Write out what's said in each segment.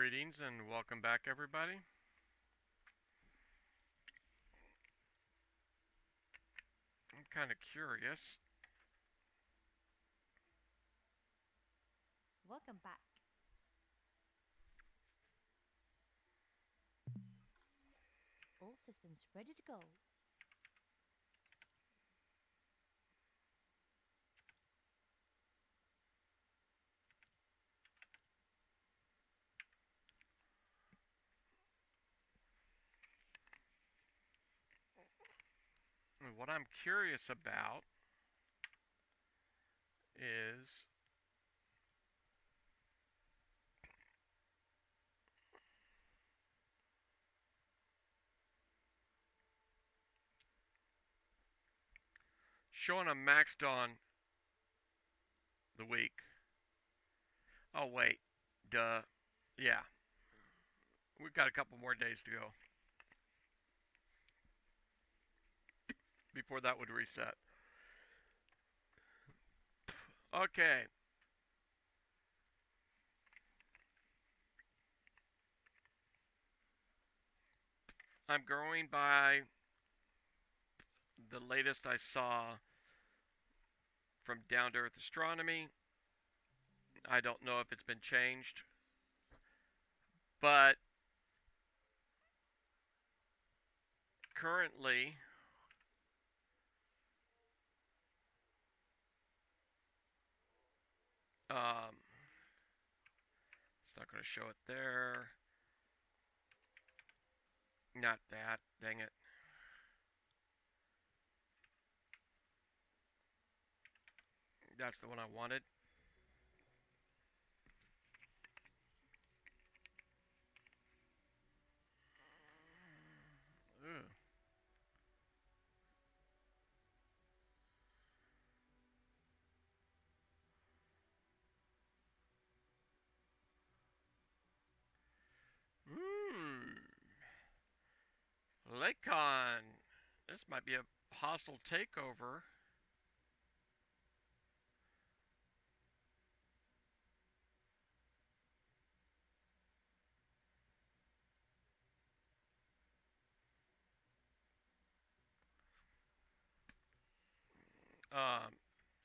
Greetings and welcome back, everybody. I'm kind of curious. Welcome back. All systems ready to go. What I'm curious about is showing I'm maxed on the week. Oh, wait. Duh. Yeah. We've got a couple more days to go before that would reset. Okay. I'm going by the latest I saw from Down to Earth Astronomy. I don't know if it's been changed, but currently um, it's not going to show it there. Not that. Dang it. That's the one I wanted. Ugh. Hmm. Lakon. This might be a hostile takeover. Um,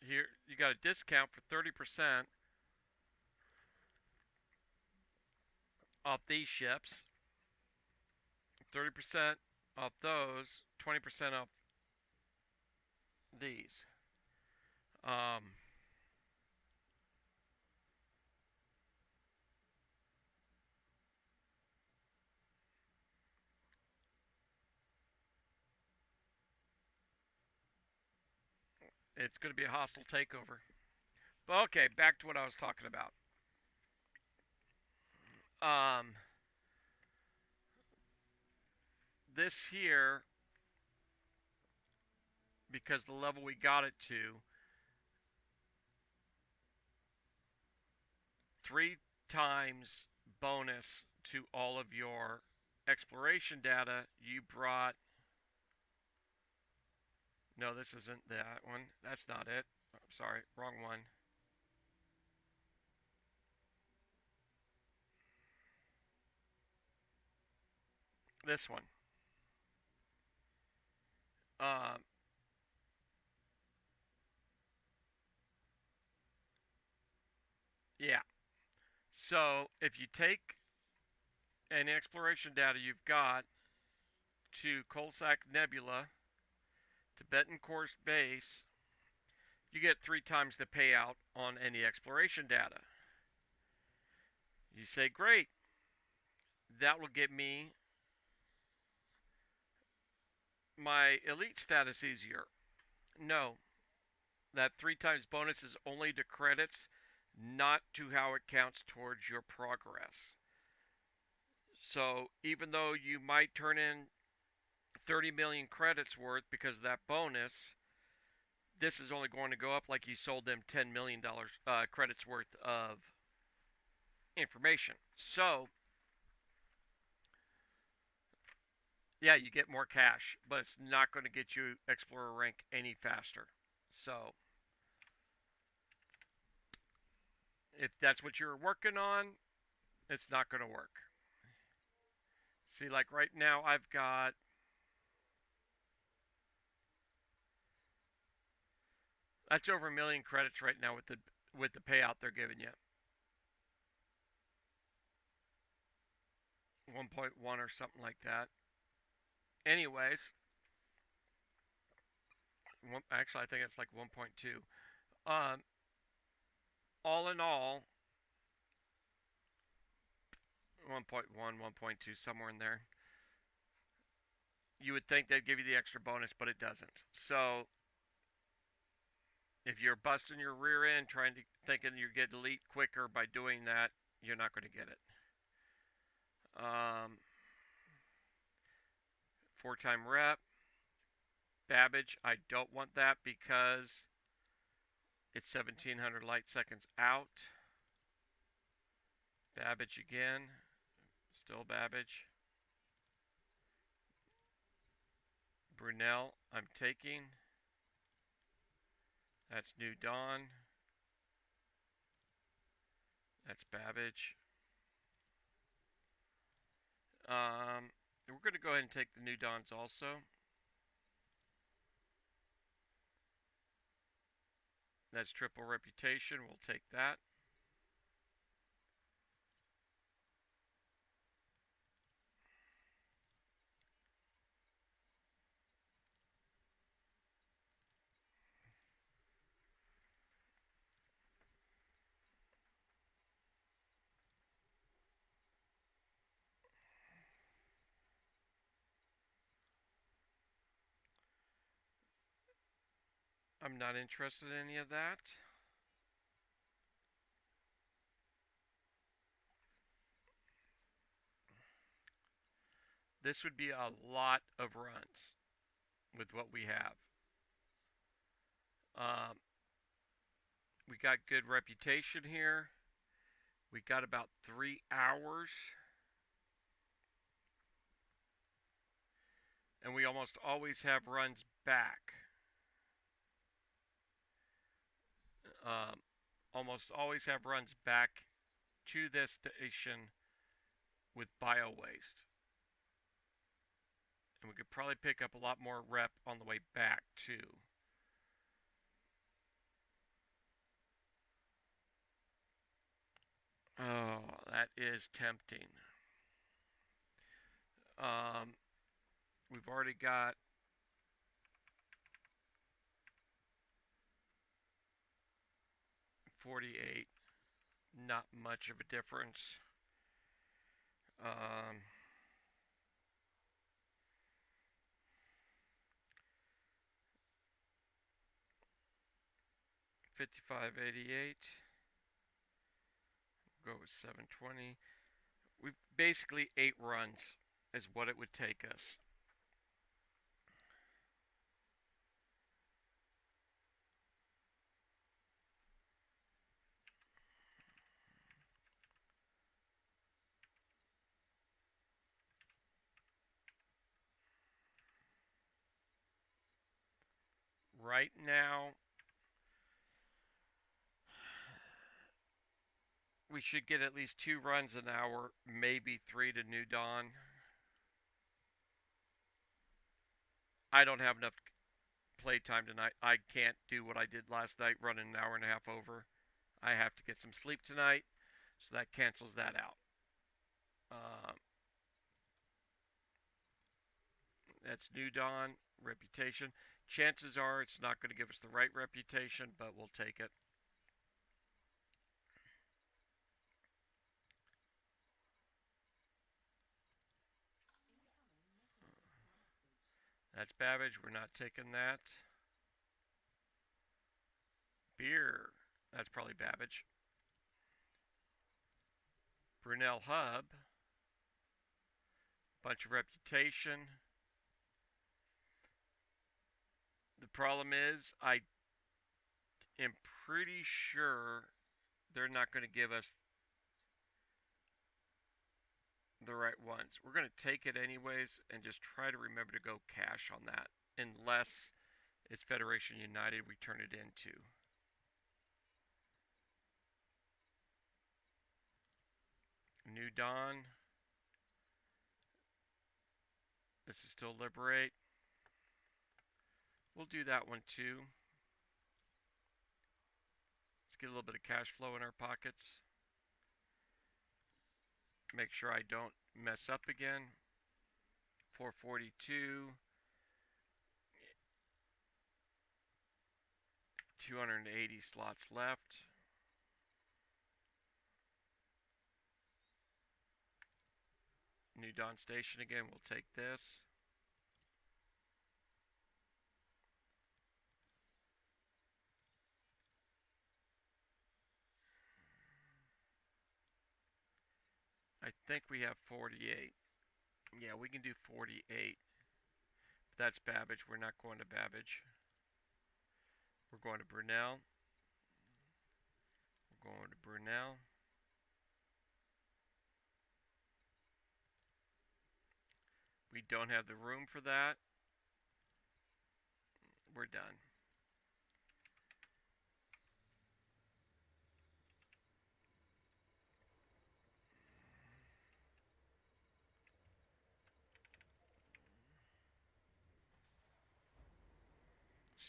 Here you got a discount for 30% off these ships. 30% off those. 20% off these. Um, it's going to be a hostile takeover. But okay, back to what I was talking about. Um, this here, because the level we got it to, 3 times bonus to all of your exploration data. You brought. No, this isn't that one. That's not it. I'm sorry, wrong one. This one. Um, yeah. So if you take any exploration data you've got to Coalsack Nebula to Betancourt Base, you get 3 times the payout on any exploration data. You say, great, that will get me my elite status easier. No, that 3 times bonus is only to credits, not to how it counts towards your progress. So even though you might turn in 30 million credits worth because of that bonus, this is only going to go up like you sold them $10 million credits worth of information. So yeah, you get more cash, but it's not going to get you Explorer rank any faster. So if that's what you're working on, it's not going to work. See, like right now, I've got that's over 1 million credits right now with the payout they're giving you. 1.1 or something like that. Anyways, actually, I think it's like 1.2. Um, all in all, 1.1, 1.2, somewhere in there. You would think they'd give you the extra bonus, but it doesn't. So if you're busting your rear end trying to thinking you get elite quicker by doing that, you're not going to get it. 4-time rep. Babbage, I don't want that because it's 1700 light seconds out. Babbage again. Still Babbage. Brunel, I'm taking. That's New Dawn. That's Babbage. We're going to go ahead and take the New Dawns also. That's triple reputation. We'll take that. I'm not interested in any of that. This would be a lot of runs with what we have. We got good reputation here. We got about 3 hours. And we almost always have runs back. Almost always have runs back to this station with bio waste. And we could probably pick up a lot more rep on the way back too. Oh, that is tempting. We've already got $48. Not much of a difference. 55.88. We'll go with 720. We've basically 8 runs is what it would take us. Right now, we should get at least 2 runs an hour, maybe 3 to New Dawn. I don't have enough playtime tonight. I can't do what I did last night, running an hour and a half over. I have to get some sleep tonight, so that cancels that out. That's New Dawn, reputation. Chances are it's not going to give us the right reputation, but we'll take it. That's Babbage. We're not taking that. Beer. That's probably Babbage. Brunel Hub. Bunch of reputation. The problem is, I am pretty sure they're not going to give us the right ones. We're going to take it anyways and just try to remember to go cash on that. Unless it's Federation United we turn it into. New Dawn. This is still Liberate. We'll do that one too. Let's get a little bit of cash flow in our pockets. Make sure I don't mess up again. 442. 280 slots left. New Dawn Station again, we'll take this. I think we have 48. Yeah, we can do 48. But that's Babbage. We're not going to Babbage. We're going to Brunel. We're going to Brunel. We don't have the room for that. We're done.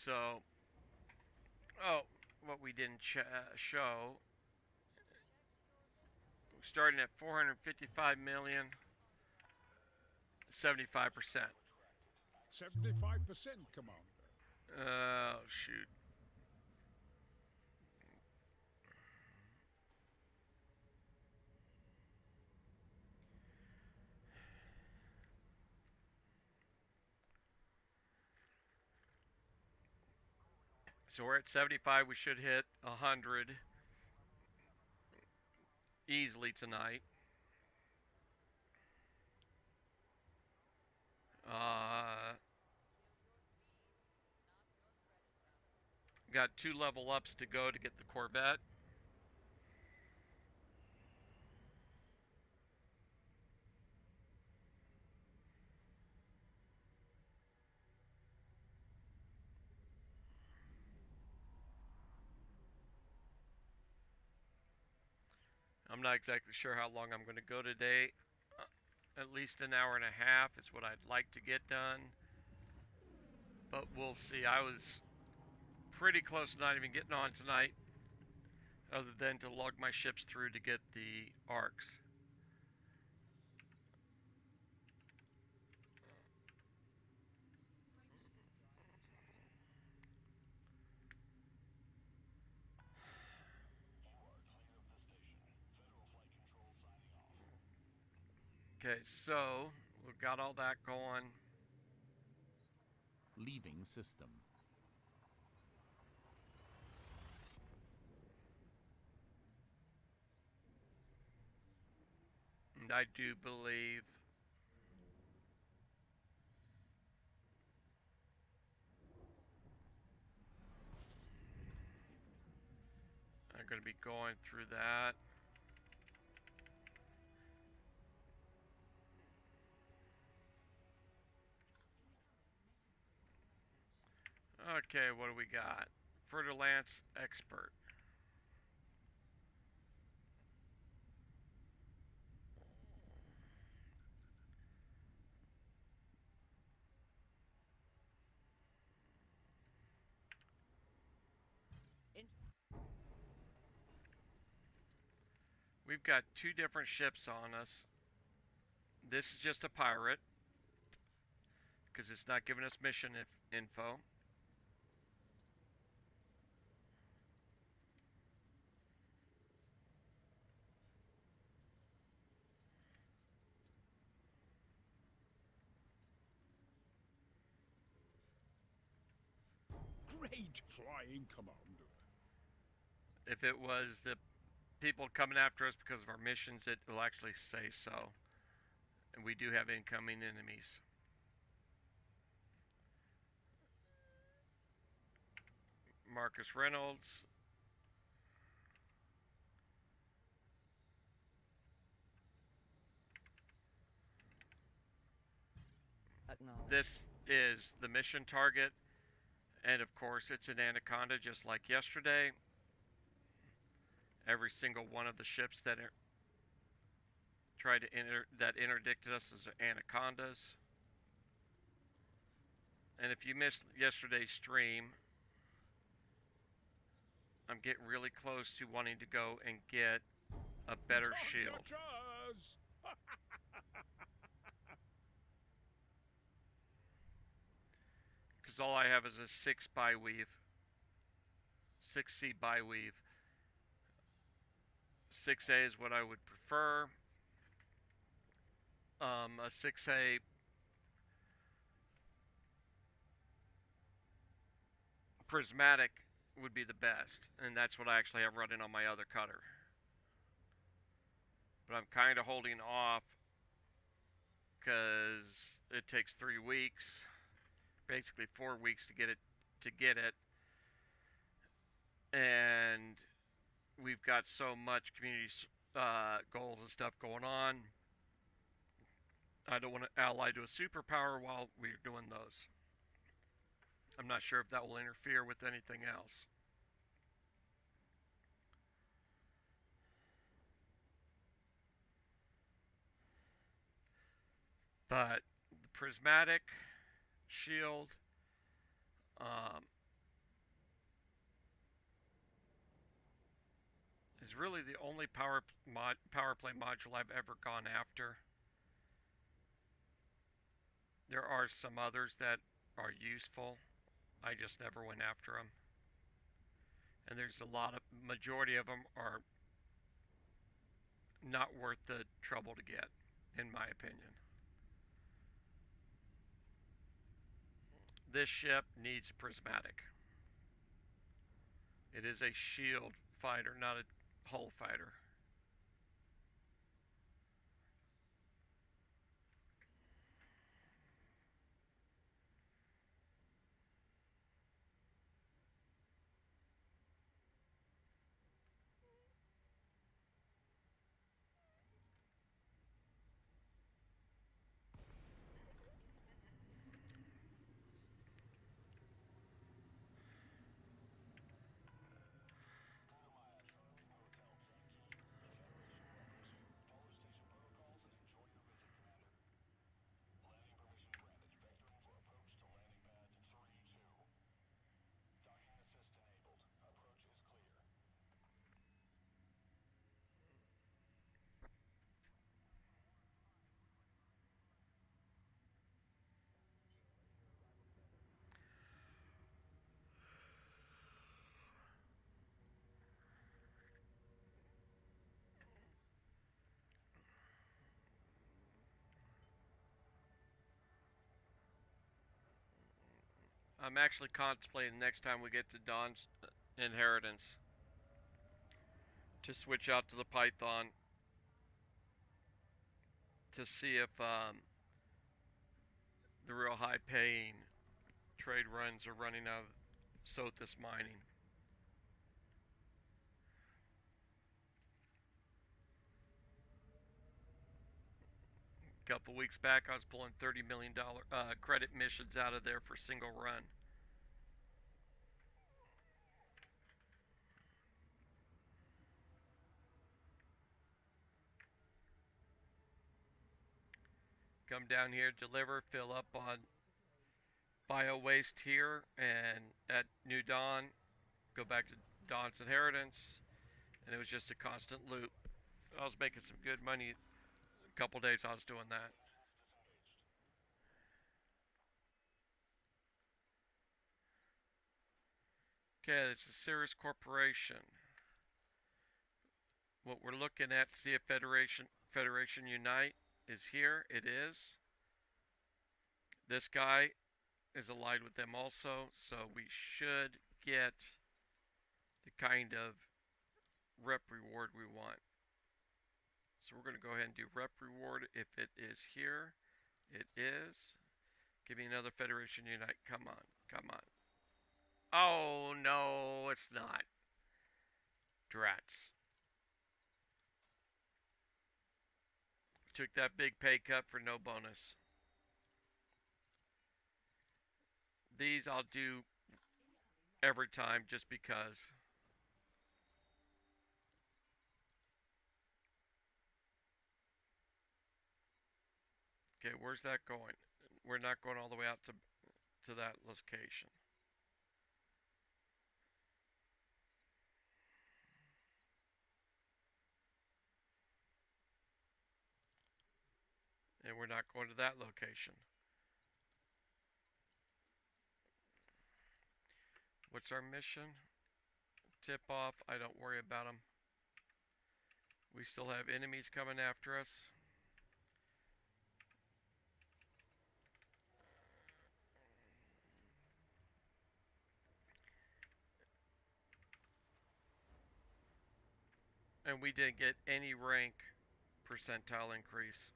So, what we didn't show, starting at 455 million, 75%. 75%, Commander. Oh, shoot. So we're at 75. We should hit 100 easily tonight. Got 2 level ups to go to get the Corvette. I'm not exactly sure how long I'm going to go today. At least an hour and a half is what I'd like to get done. But we'll see. I was pretty close to not even getting on tonight, other than to lug my ships through to get the arcs. Okay, so we've got all that going. Leaving system. And I do believe I'm going to be going through that. Okay, what do we got? Fer-de-Lance Expert. We've got 2 different ships on us. This is just a pirate, because it's not giving us mission info. Great flying, Commander. If it was the people coming after us because of our missions, it will actually say so. And we do have incoming enemies. Marcus Reynolds. This is the mission target. And of course, it's an Anaconda just like yesterday. Every single one of the ships that are tried to that interdicted us as anacondas. And if you missed yesterday's stream, I'm getting really close to wanting to go and get a better Don't shield. touch us! Because all I have is a 6 bi-weave. 6C bi-weave. 6A is what I would prefer. A 6A prismatic would be the best, and that's what I actually have running on my other cutter. But I'm kind of holding off because it takes 3 weeks, basically 4 weeks to get it, and we've got so much community goals and stuff going on. I don't want to ally to a superpower while we're doing those. I'm not sure if that will interfere with anything else. But the prismatic shield, is really the only power play module I've ever gone after. There are some others that are useful. I just never went after them. And there's majority of them are not worth the trouble to get, in my opinion. This ship needs prismatic. It is a shield fighter, not a hull fighter. I'm actually contemplating next time we get to Dawn's Inheritance to switch out to the Python to see if the real high paying trade runs are running out of Sothis mining. A couple weeks back I was pulling $30 million credit missions out of there for single run. Come down here, deliver, fill up on bio waste here, and at New Dawn, go back to Dawn's Inheritance, and it was just a constant loop. I was making some good money. A couple days I was doing that. Okay, this is Cirrus Corporation. What we're looking at to see if Federation Unite is here. It is. This guy is allied with them also, so we should get the kind of rep reward we want. So we're going to go ahead and do rep reward if it is here. It is. Give me another Federation Unite. Come on. Come on. Oh, no, it's not. Drats. Took that big pay cut for no bonus. These I'll do every time just because. Okay, where's that going? We're not going all the way out to that location. And we're not going to that location. What's our mission? Tip off. I don't worry about them. We still have enemies coming after us. And we didn't get any rank percentile increase.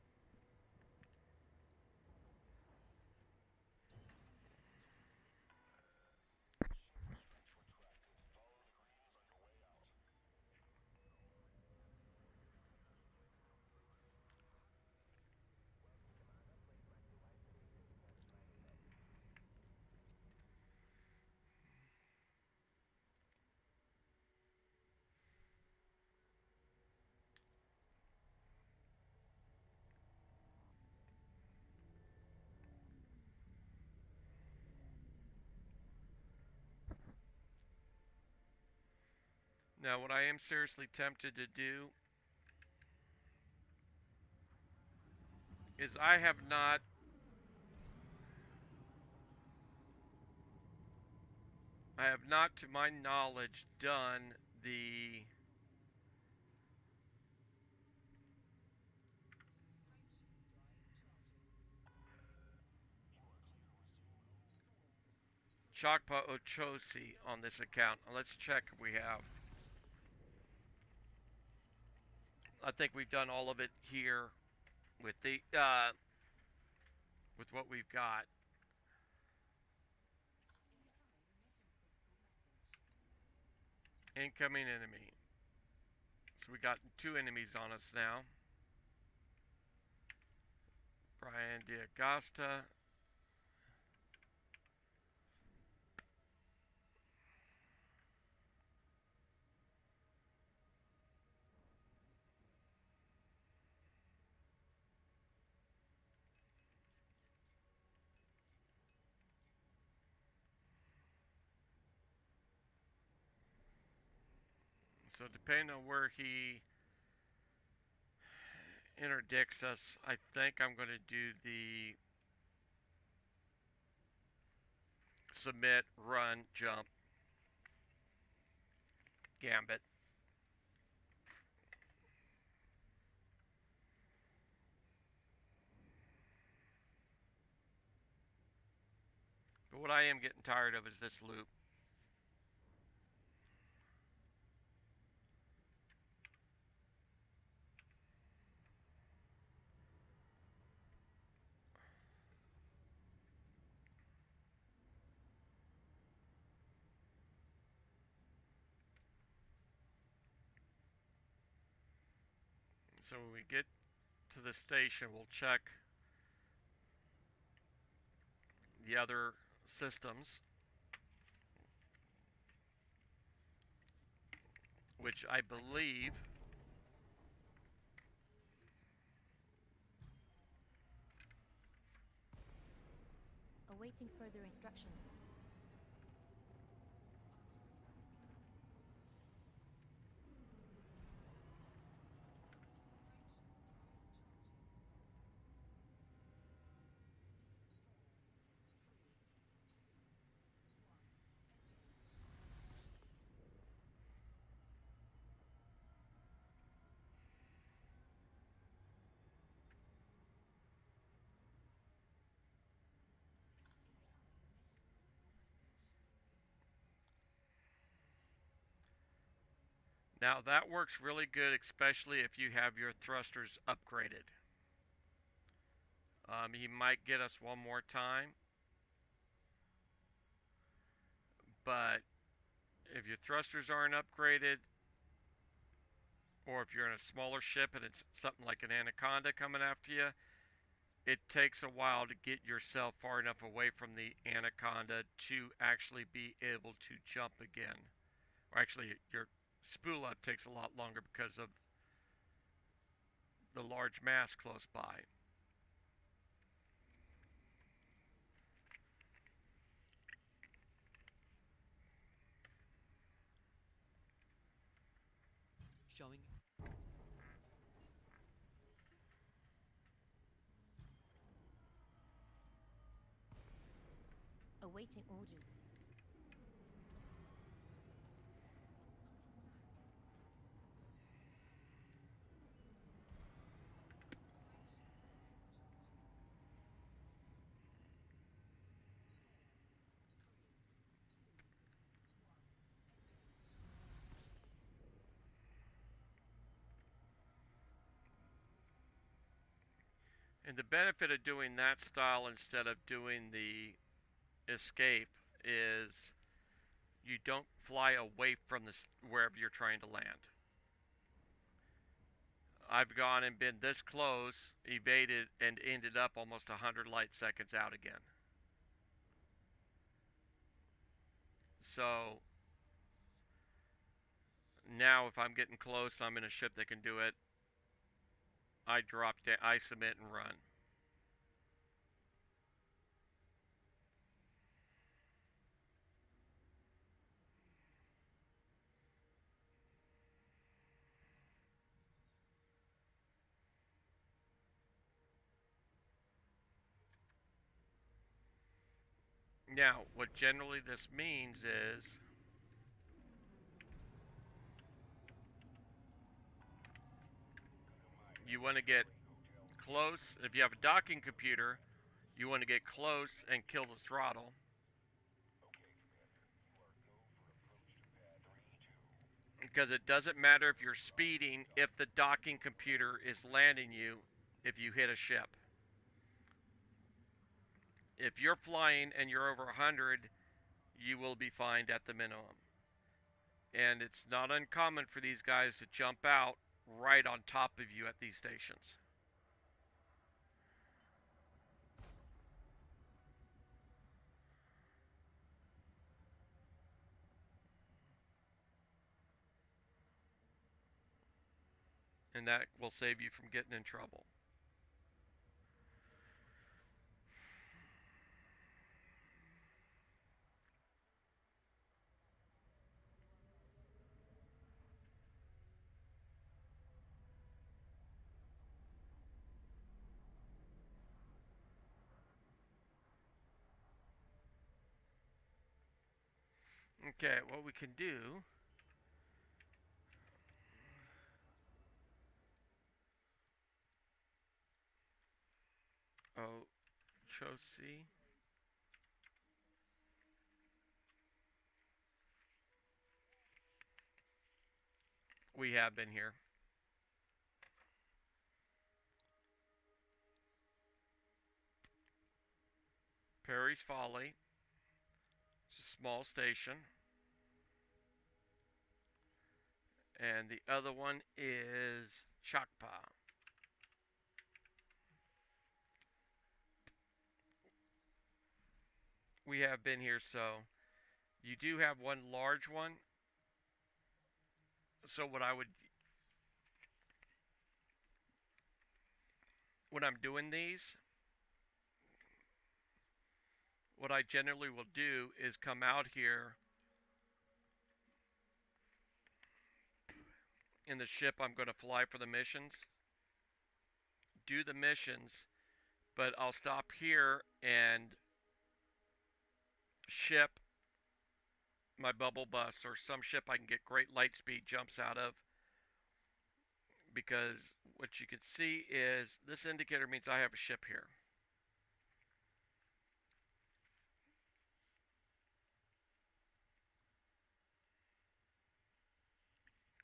Now, what I am seriously tempted to do is I have not to my knowledge done the Chakpa Ochosi on this account. Let's check if we have. I think we've done all of it here with the with what we've got. Incoming enemy. So we got 2 enemies on us now. Brian D'Agostà. So depending on where he interdicts us, I think I'm going to do the submit, run, jump gambit. But what I am getting tired of is this loop. So when we get to the station, we'll check the other systems, which I believe Awaiting further instructions. now that works really good, especially if you have your thrusters upgraded. He might get us one more time, but if your thrusters aren't upgraded, or if you're in a smaller ship and it's something like an Anaconda coming after you, it takes a while to get yourself far enough away from the Anaconda to actually be able to jump again. Or actually, your spool up takes a lot longer because of the large mass close by. Awaiting orders. And the benefit of doing that style instead of doing the escape is you don't fly away from wherever you're trying to land. I've gone and been this close, evaded, and ended up almost 100 light seconds out again. So now if I'm getting close, I'm in a ship that can do it, I drop down, I submit and run. Now, what generally this means is you want to get close. If you have a docking computer, you want to get close and kill the throttle. Because it doesn't matter if you're speeding if the docking computer is landing you if you hit a ship. If you're flying and you're over 100, you will be fined at the minimum. And it's not uncommon for these guys to jump out right on top of you at these stations. And that will save you from getting in trouble. Okay, what we can do Chosi. We have been here. Perry's Folly. It's a small station. And the other one is Chakpa. We have been here, so you do have one large one. So when I'm doing these, what I generally will do is come out here in the ship I'm going to fly for the missions, do the missions, but I'll stop here and ship my bubble bus or some ship I can get great light speed jumps out of, because what you can see is this indicator means I have a ship here.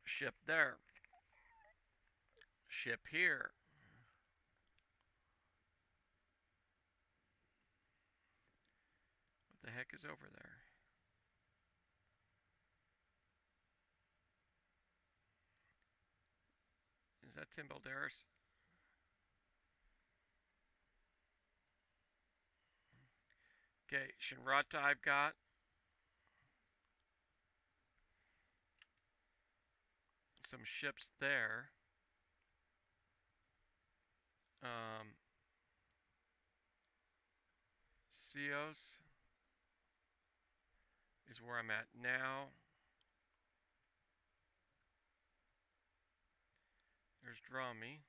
Ship there. Ship here. What the heck is over there? Is that Tim Balderas? Okay, Shinrata I've got. Some ships there. Cios is where I'm at now. There's Drami.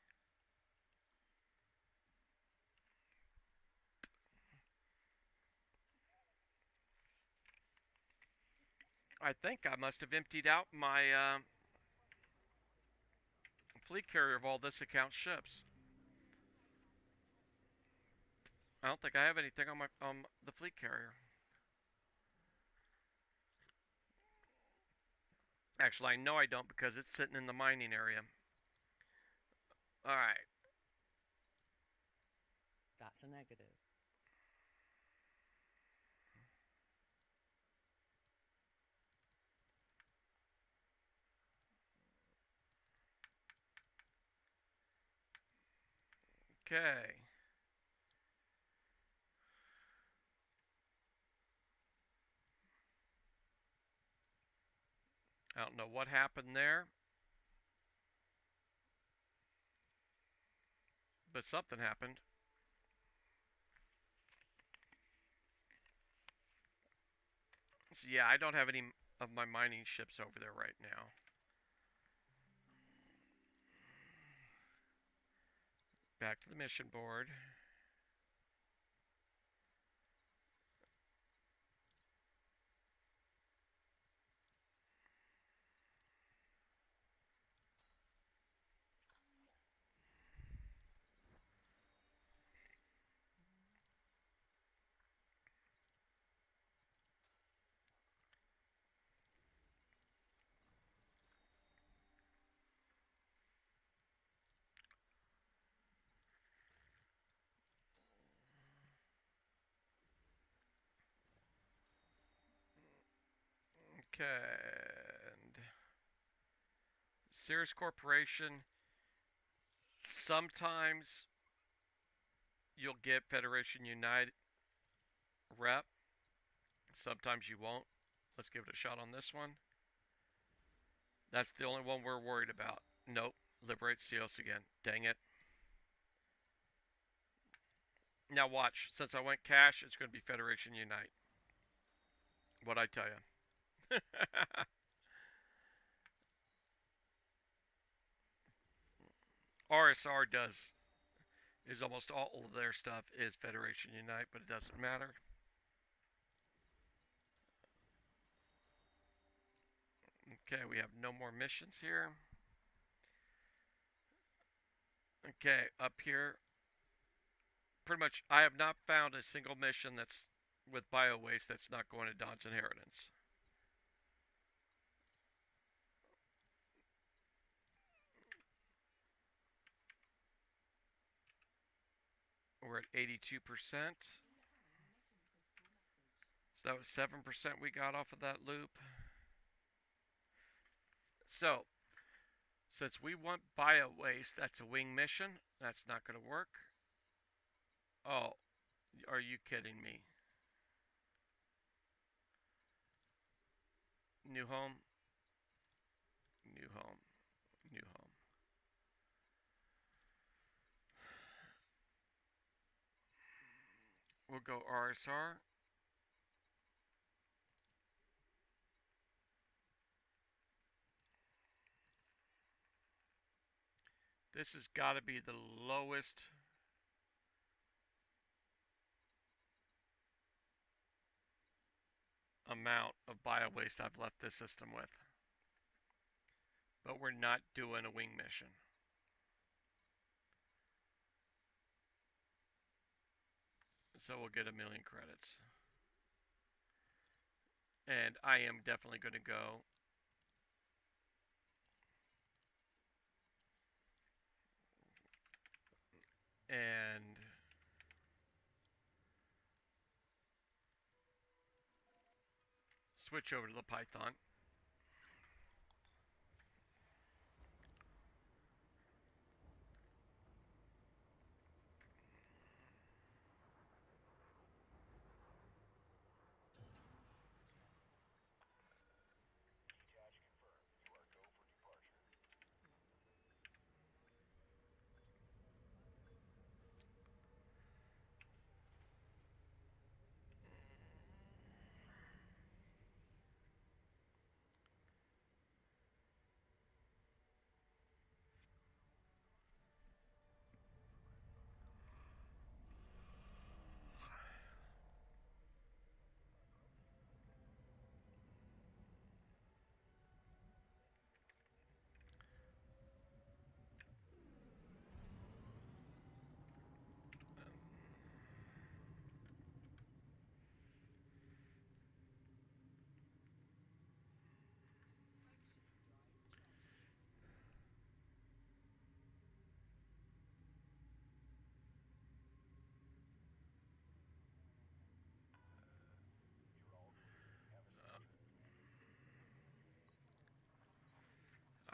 I think I must have emptied out my fleet carrier of all this account ships. I don't think I have anything on the fleet carrier. Actually, I know I don't because it's sitting in the mining area. All right. That's a negative. Okay. I don't know what happened there, but something happened. So yeah, I don't have any of my mining ships over there right now. Back to the mission board. Okay. And Cirrus Corporation. Sometimes you'll get Federation United rep. Sometimes you won't. Let's give it a shot on this one. That's the only one we're worried about. Nope. Liberate Seos again. Dang it. Now watch. Since I went cash, it's going to be Federation Unite. What'd I tell you? RSR is almost all of their stuff is Federation Unite, but it doesn't matter. Okay, we have no more missions here. Okay, up here, pretty much I have not found a single mission that's with bio waste that's not going to Dawn's Inheritance. We're at 82%. So that was 7% we got off of that loop. So, since we want bio waste, that's a wing mission. That's not going to work. Oh, are you kidding me? New home. New home. New home. We'll go RSR. This has got to be the lowest amount of bio waste I've left this system with. But we're not doing a wing mission. So we'll get 1,000,000 credits. And I am definitely going to go and switch over to the Python.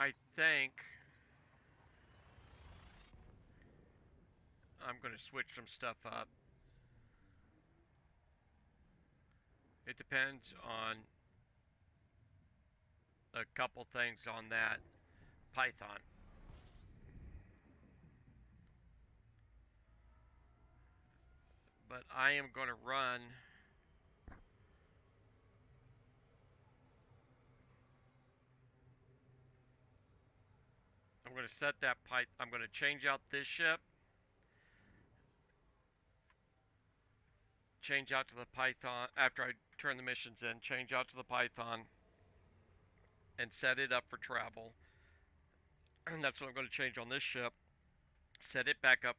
I think I'm going to switch some stuff up. It depends on a couple things on that Python. But I am going to run I'm going to set that I'm going to change out this ship, change out to the Python after I turn the missions in, change out to the Python and set it up for travel. And that's what I'm going to change on this ship. Set it back up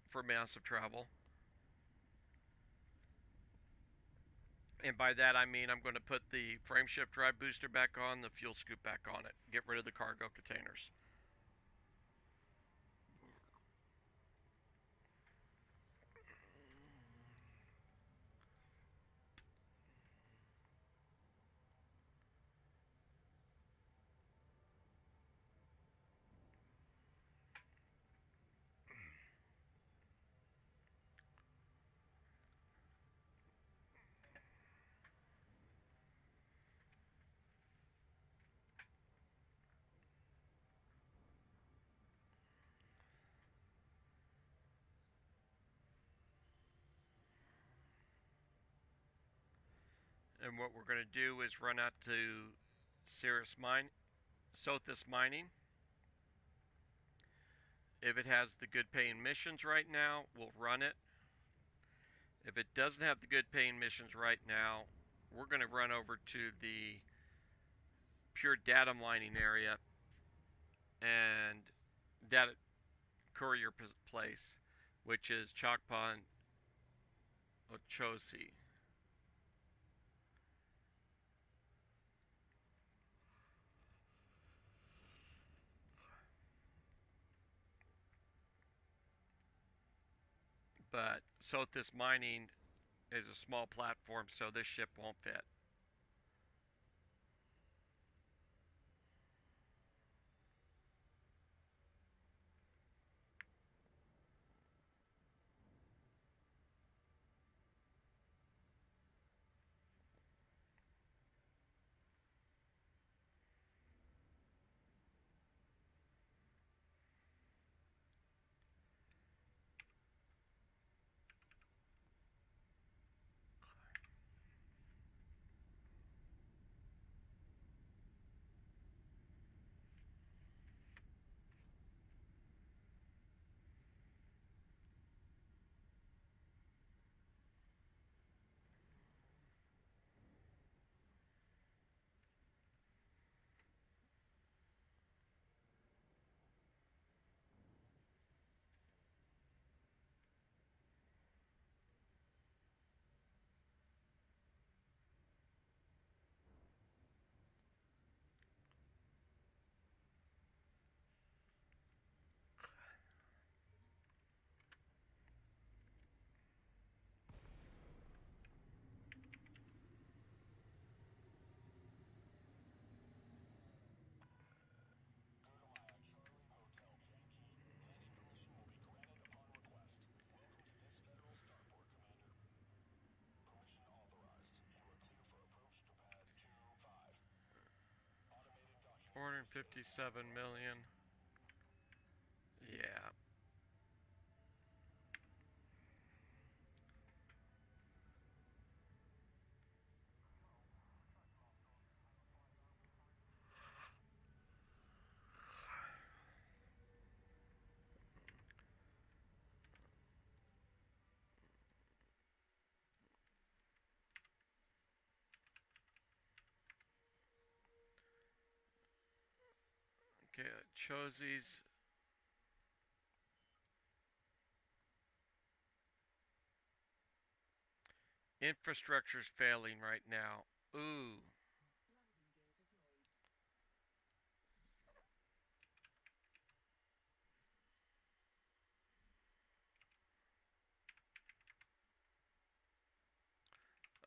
for massive travel. And by that I mean I'm going to put the frameshift drive booster back on, the fuel scoop back on it, get rid of the cargo containers. And what we're going to do is run out to Sothis Mining. If it has the good paying missions right now, we'll run it. If it doesn't have the good paying missions right now, we're going to run over to the pure data mining area and data courier place, which is Chakpan Ochosi. But Sothis Mining is a small platform, so this ship won't fit. $457 million. Yeah. Okay, Chosi's infrastructure's failing right now. Ooh.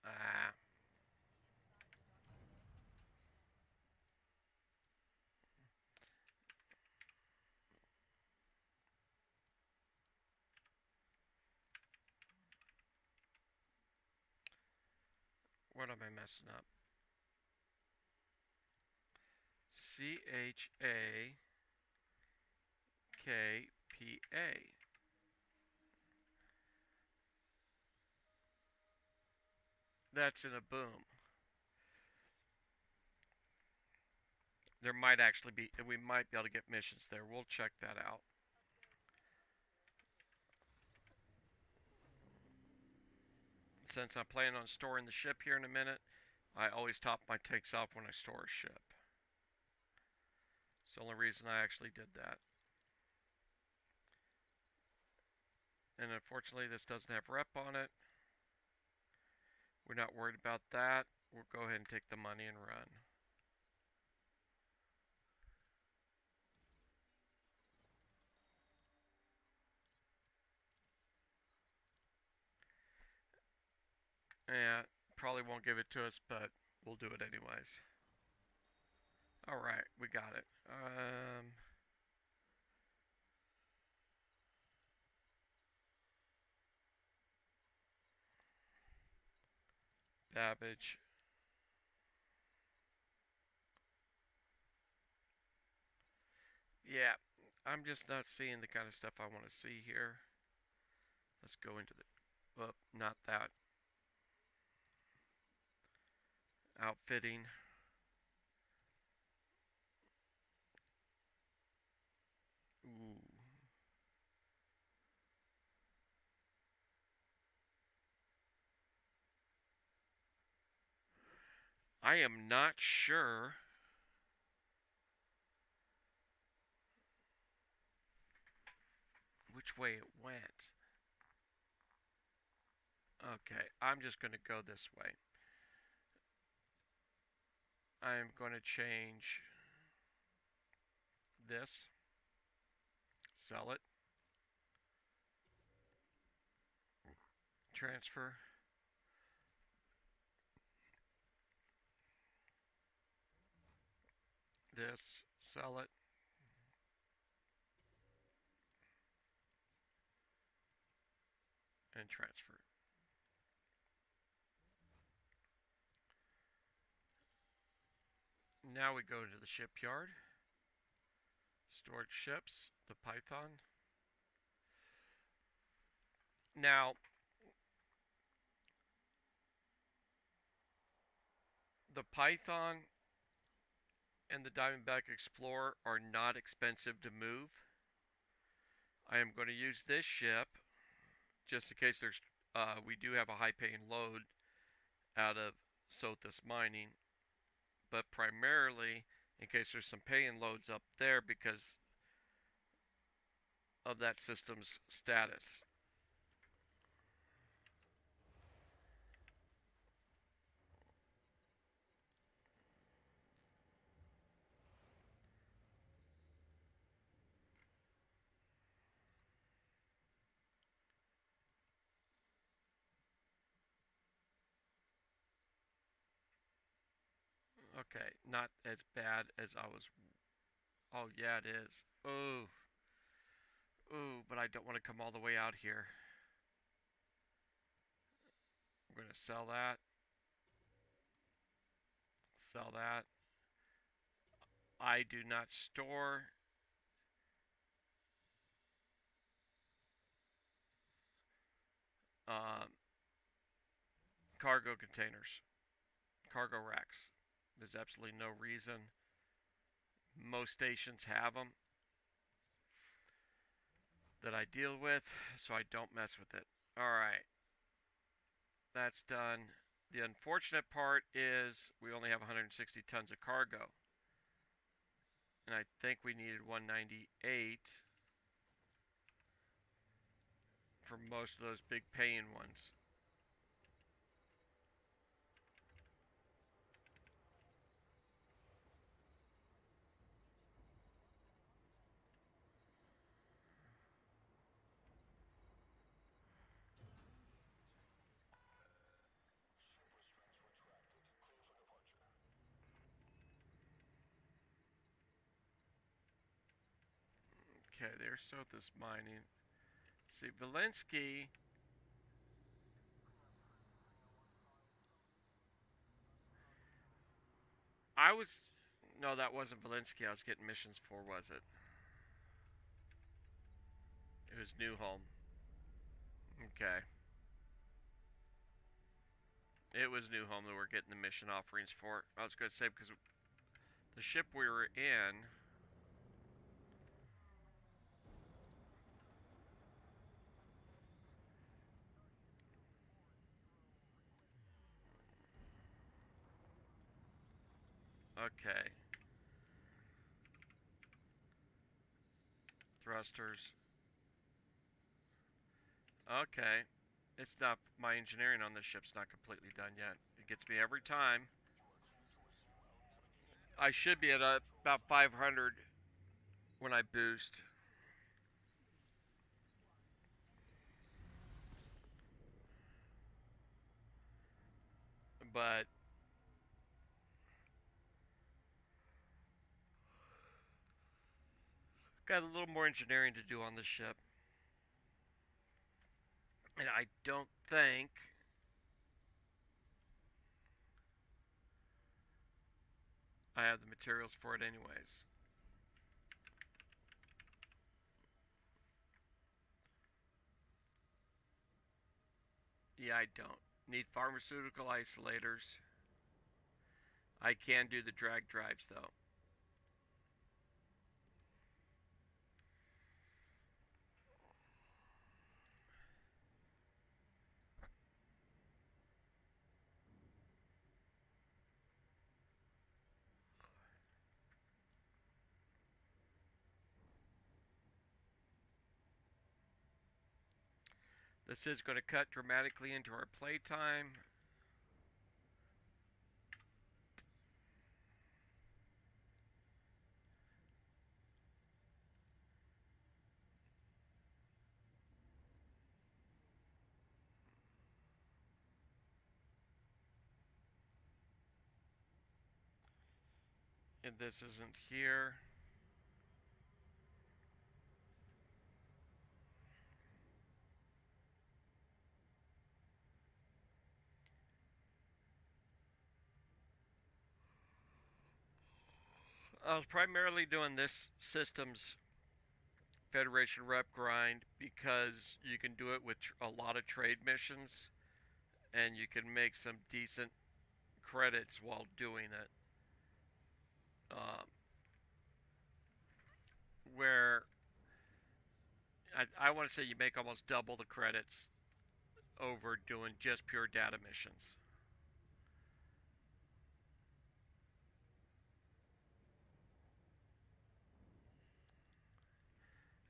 Ah. What am I messing up? CHAKPA. That's in a boom. There might actually be, we might be able to get missions there. We'll check that out. Since I'm planning on storing the ship here in a minute, I always top my tanks off when I store a ship. It's the only reason I actually did that. And unfortunately, this doesn't have rep on it. We're not worried about that. We'll go ahead and take the money and run. Yeah, probably won't give it to us, but we'll do it anyways. Alright, we got it. Babbage. Yeah, I'm just not seeing the kind of stuff I want to see here. Let's go into the... Oh, not that. Outfitting. Ooh. I am not sure which way it went. Okay, I'm just going to go this way. I'm going to change this. Sell it. Transfer. This. Sell it. And transfer. Now we go to the shipyard. Stored ships. The Python. Now, the Python and the Diamondback Explorer are not expensive to move. I am going to use this ship just in case there's we do have a high paying load out of Sothis Mining, but primarily in case there's some paying loads up there because of that system's status. Okay, not as bad as I was. Oh, yeah, it is. Ooh. Ooh, but I don't want to come all the way out here. I'm going to sell that. Sell that. I do not store cargo containers, cargo racks. There's absolutely no reason. Most stations have them that I deal with, so I don't mess with it. Alright, that's done. The unfortunate part is we only have 160 tons of cargo. And I think we needed 198 for most of those big paying ones. Okay, there's Sothis Mining. See, Valinsky I was... No, that wasn't Valinsky I was getting missions for, was it? It was New Home. Okay. It was New Home that we're getting the mission offerings for. I was going to say, because the ship we were in... Okay. Thrusters. Okay. It's not... My engineering on this ship's not completely done yet. It gets me every time. I should be at about 500 when I boost. But... got a little more engineering to do on this ship. And I don't think... I have the materials for it anyways. Yeah, I don't. Need pharmaceutical isolators. I can do the drag drives though. This is going to cut dramatically into our playtime. And this isn't here. I was primarily doing this system's Federation rep grind because you can do it with a lot of trade missions and you can make some decent credits while doing it. Where I want to say you make almost double the credits over doing just pure data missions.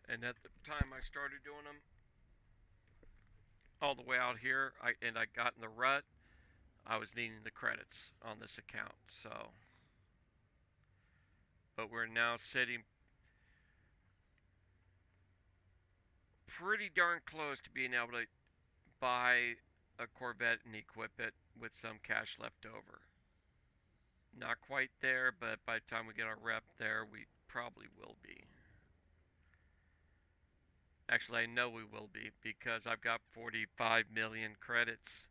And at the time I started doing them, all the way out here, I got in the rut, I was needing the credits on this account, so. But we're now sitting pretty darn close to being able to buy a Corvette and equip it with some cash left over. Not quite there, but by the time we get our rep there, we probably will be. Actually, I know we will be because I've got 45 million credits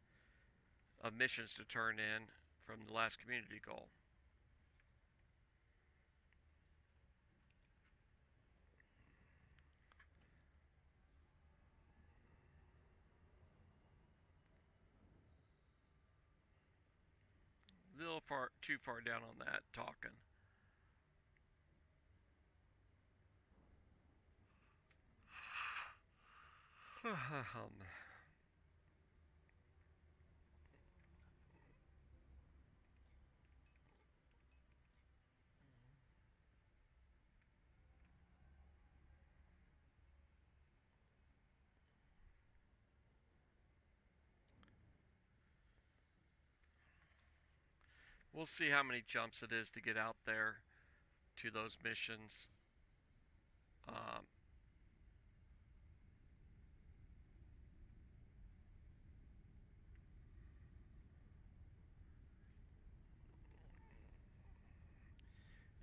of missions to turn in from the last community goal. A little too far down on that talking. We'll see how many jumps it is to get out there to those missions.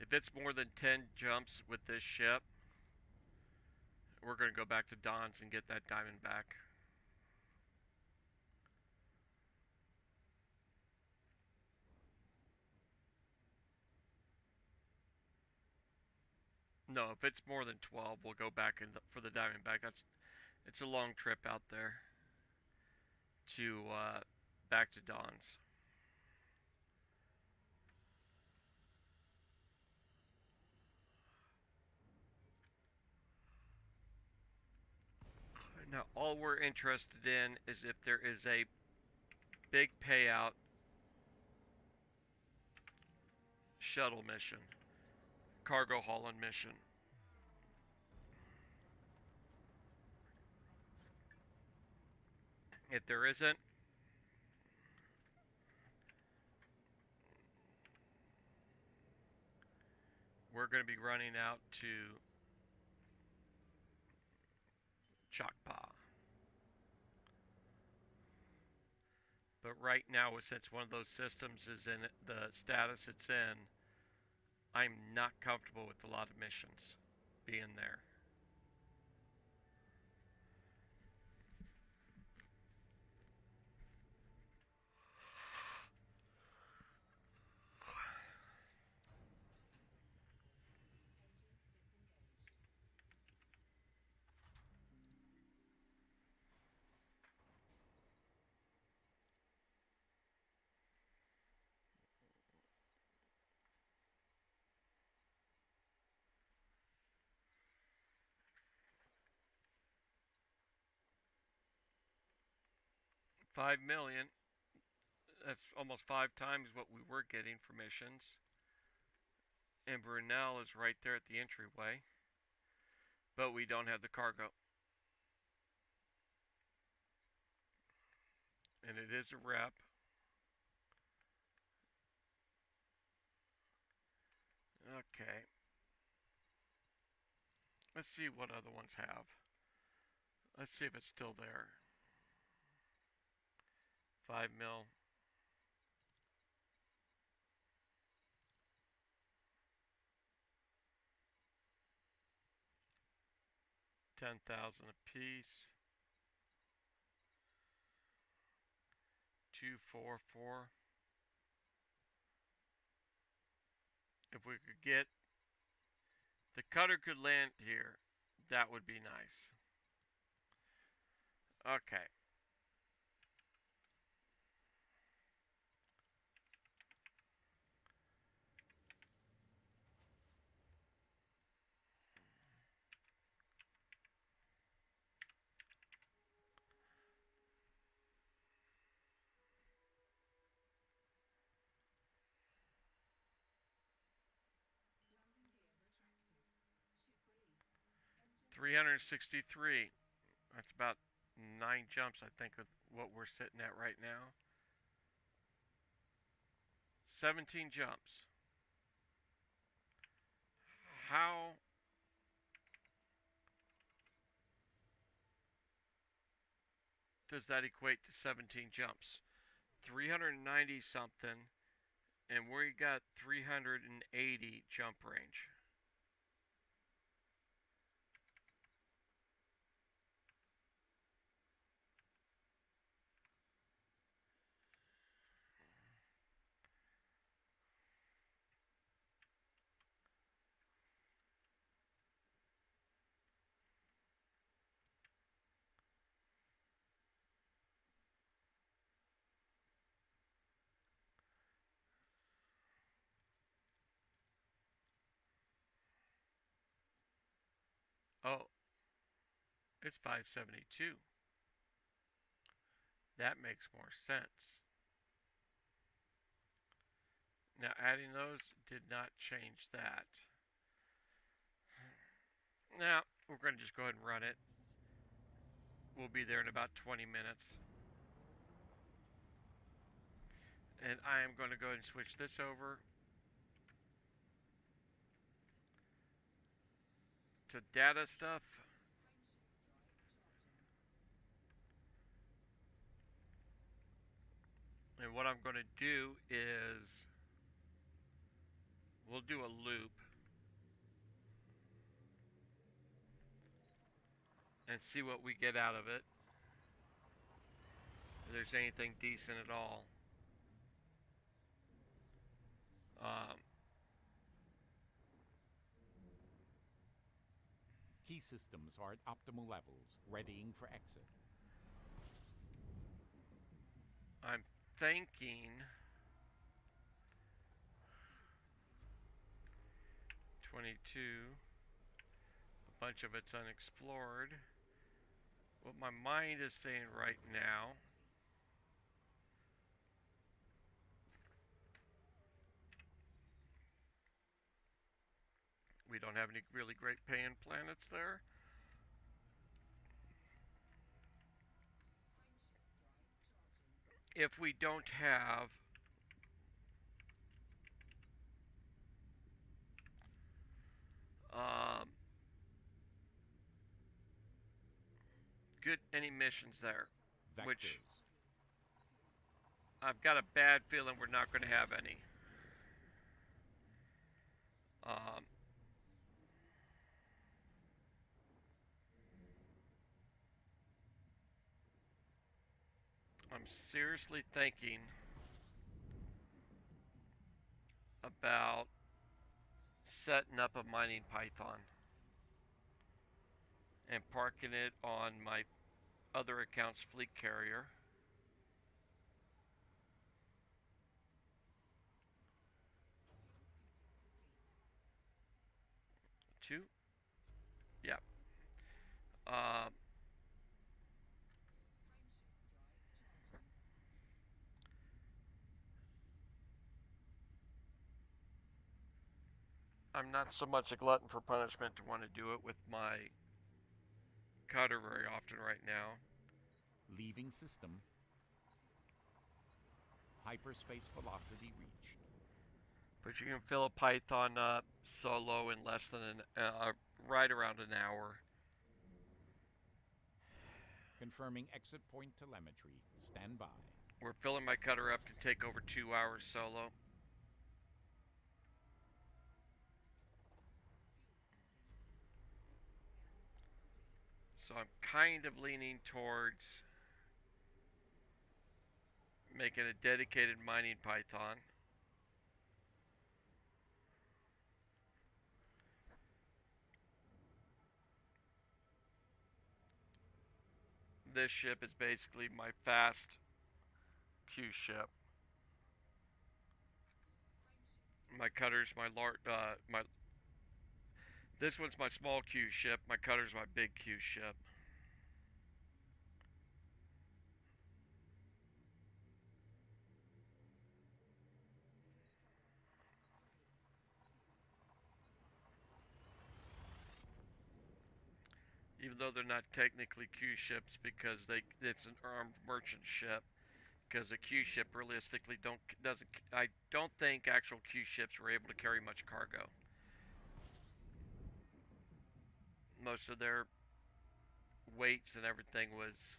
If it's more than 10 jumps with this ship, we're going to go back to Don's and get that diamond back. No, if it's more than 12, we'll go back for the Diamondback. It's a long trip out there to back to Dawn's. Now, all we're interested in is if there is a big payout shuttle mission, cargo hauling mission. If there isn't, we're going to be running out to Chakpa. But right now, since one of those systems is in the status it's in, I'm not comfortable with a lot of missions being there. $5 million. That's almost 5 times what we were getting for missions. And Brunel is right there at the entryway. But we don't have the cargo. And it is a rep. Okay. Let's see what other ones have. Let's see if it's still there. 5 mil. $10,000 a piece. 244. If we could get the cutter could land here, that would be nice. Okay. $363. That's about 9 jumps, I think, of what we're sitting at right now. 17 jumps. How does that equate to 17 jumps? 390 something, and we got 380 jump range. Oh, it's 572. That makes more sense. Now, adding those did not change that. Now, we're going to just go ahead and run it. We'll be there in about 20 minutes. And I am going to go ahead and switch this over to data stuff. And what I'm going to do is we'll do a loop and see what we get out of it. If there's anything decent at all. Key systems are at optimal levels, readying for exit. I'm thinking 22. A bunch of it's unexplored. What my mind is saying right now, we don't have any really great paying planets there. If we don't have good any missions there, Vectors. which I've got a bad feeling we're not going to have any. I'm seriously thinking about setting up a mining python and parking it on my other account's fleet carrier. Two? Yeah. I'm not so much a glutton for punishment to want to do it with my cutter very often right now. Leaving system. Hyperspace velocity reached. But you can fill a python up solo in less than right around an hour. Confirming exit point telemetry. Stand by. We're filling my cutter up to take over 2 hours solo. So I'm kind of leaning towards making a dedicated mining python. This ship is basically my fast Q ship. My cutter's my this one's my small Q ship. My cutter's my big Q ship. Even though they're not technically Q ships because it's an armed merchant ship. Because a Q ship realistically I don't think actual Q ships were able to carry much cargo. Most of their weights and everything was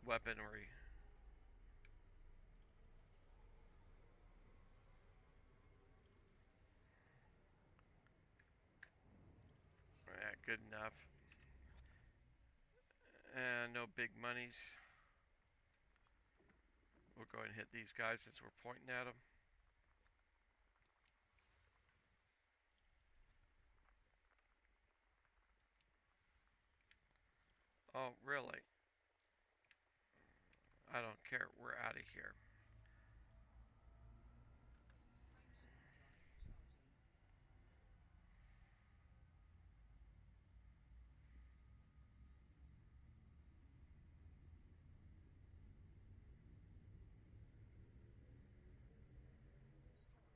weaponry. Yeah, good enough. And no big monies. We'll go ahead and hit these guys since we're pointing at them. Oh, really? I don't care. We're out of here.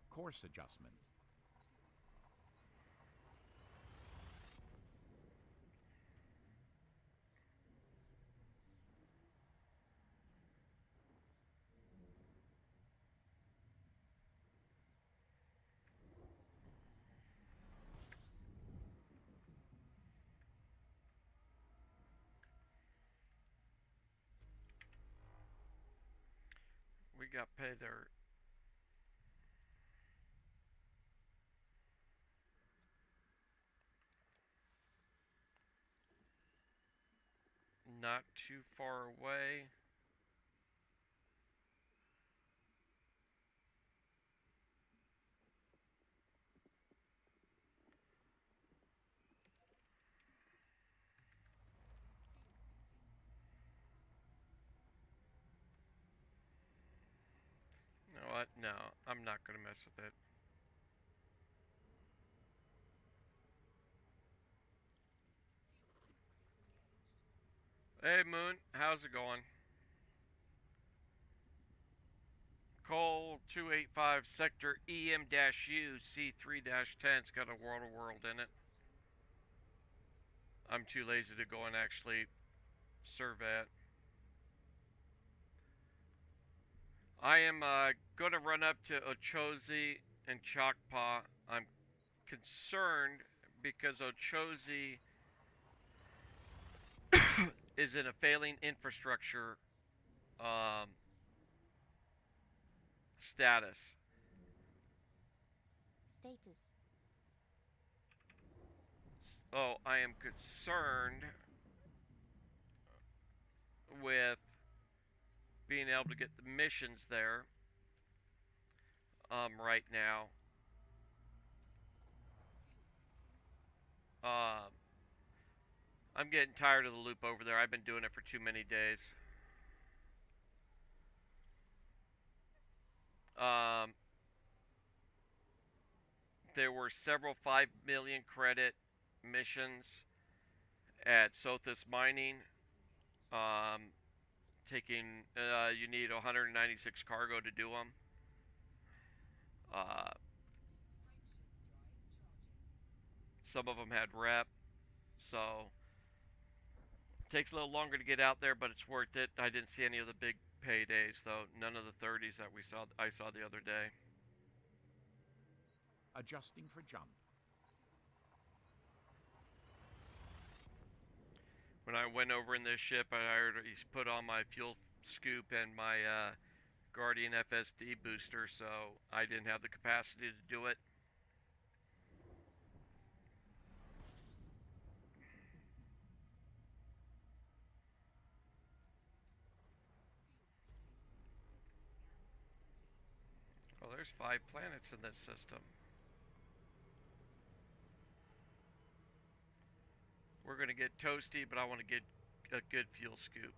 Course adjustment. We got paid our not too far away. No, I'm not gonna mess with it. Hey Moon, how's it going? Cole 285 Sector EM-U C3-10's got a world in it. I'm too lazy to go and actually survey it. I am going to run up to Ochozi and Chakpa. I'm concerned because Ochozi is in a failing infrastructure status. Status. Oh, I am concerned with being able to get the missions there right now. I'm getting tired of the loop over there. I've been doing it for too many days. There were several 5 million credit missions at Sothis Mining. You need 196 cargo to do them. Some of them had rep, so takes a little longer to get out there, but it's worth it. I didn't see any of the big paydays though. None of the 30s that I saw the other day. Adjusting for jump. When I went over in this ship, I already put on my fuel scoop and my Guardian FSD booster, so I didn't have the capacity to do it. Well, there's 5 planets in this system. We're going to get toasty, but I want to get a good fuel scoop.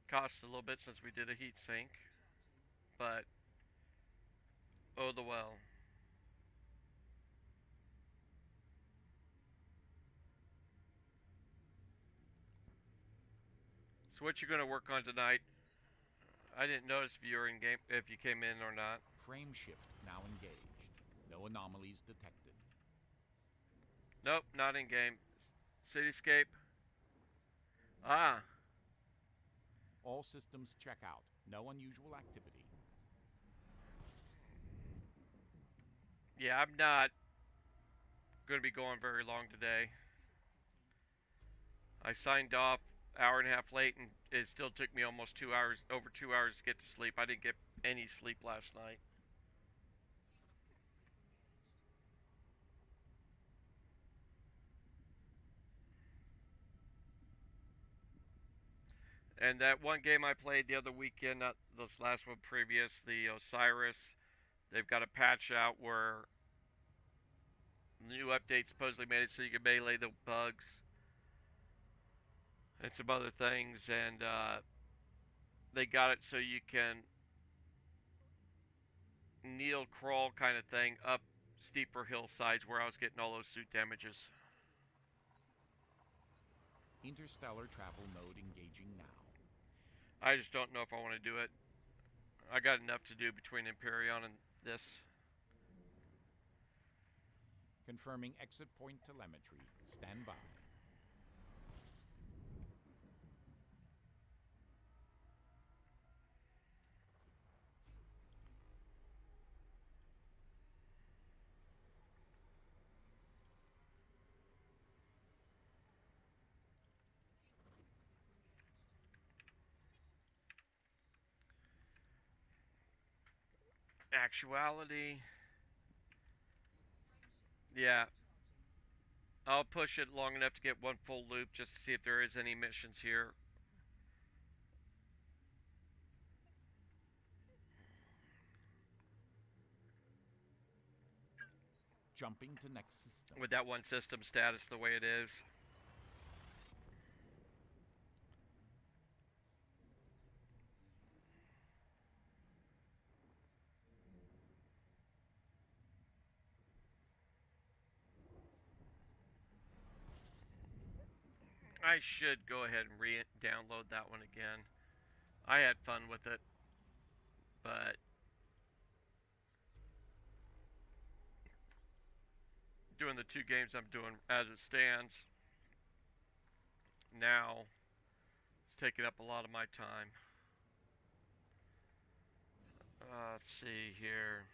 Cost a little bit since we did a heat sink, but oh the well. So what you gonna work on tonight? I didn't notice if you were in game, if you came in or not. Frame shift now engaged. No anomalies detected. Nope, not in game. Cityscape. Ah. All systems check out. No unusual activity. Yeah, I'm not gonna be going very long today. I signed off hour and a half late, and it still took me almost 2 hours, over 2 hours to get to sleep. I didn't get any sleep last night. And that one game I played the other weekend, not this last one previous, the Osiris, they've got a patch out where the new update supposedly made it so you can melee the bugs and some other things, and they got it so you can kneel crawl kind of thing up steeper hillsides where I was getting all those suit damages. Interstellar travel mode engaging now. I just don't know if I want to do it. I got enough to do between Empyrean and this. Confirming exit point telemetry. Stand by. Actuality. Yeah. I'll push it long enough to get one full loop just to see if there is any missions here. Jumping to next system. with that one system status the way it is. I should go ahead and re-download that one again. I had fun with it, but doing the 2 games I'm doing as it stands now, it's taking up a lot of my time. Let's see here.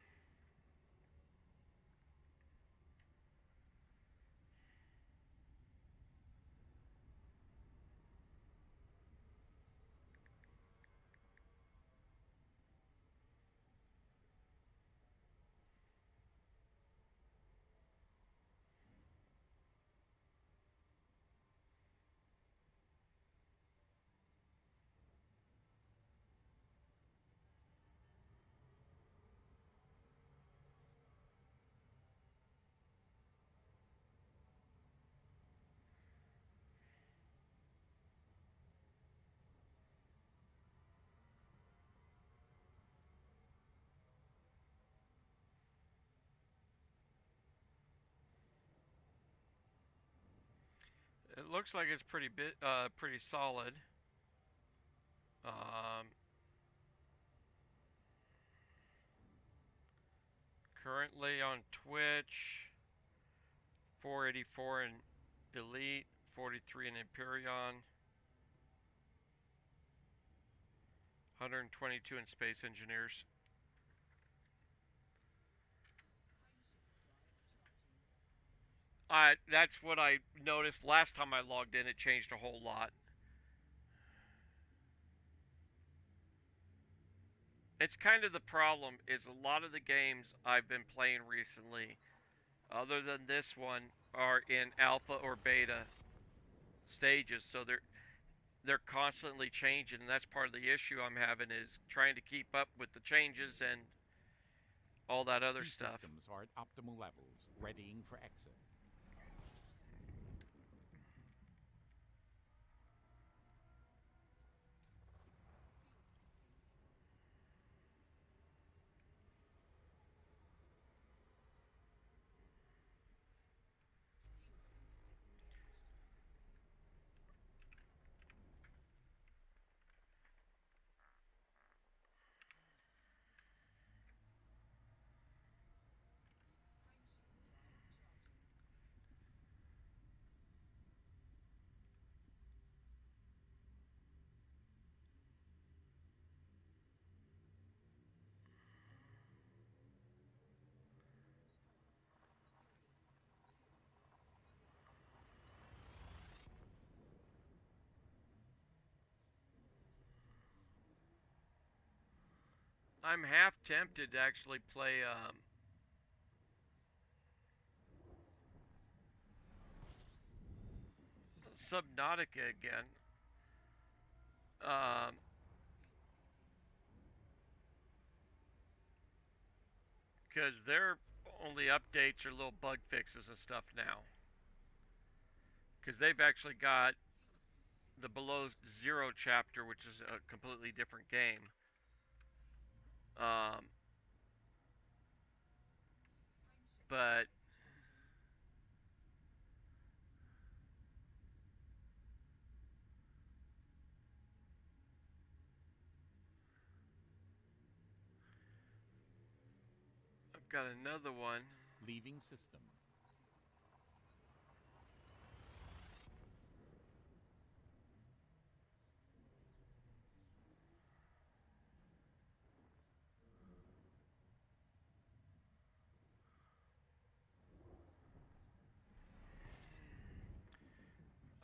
It looks like it's pretty solid. Currently on Twitch, 484 in Elite, 43 in Empyrean, 122 in Space Engineers. That's what I noticed last time I logged in. It changed a whole lot. It's kind of the problem is a lot of the games I've been playing recently, other than this one, are in alpha or beta stages, so they're constantly changing, and that's part of the issue I'm having, is trying to keep up with the changes and all that other Key stuff. Systems are at optimal levels, readying for exit. I'm half tempted to actually play Subnautica again. Because their only updates are little bug fixes and stuff now. Because they've actually got the Below Zero chapter, which is a completely different game. But I've got another one. Leaving system.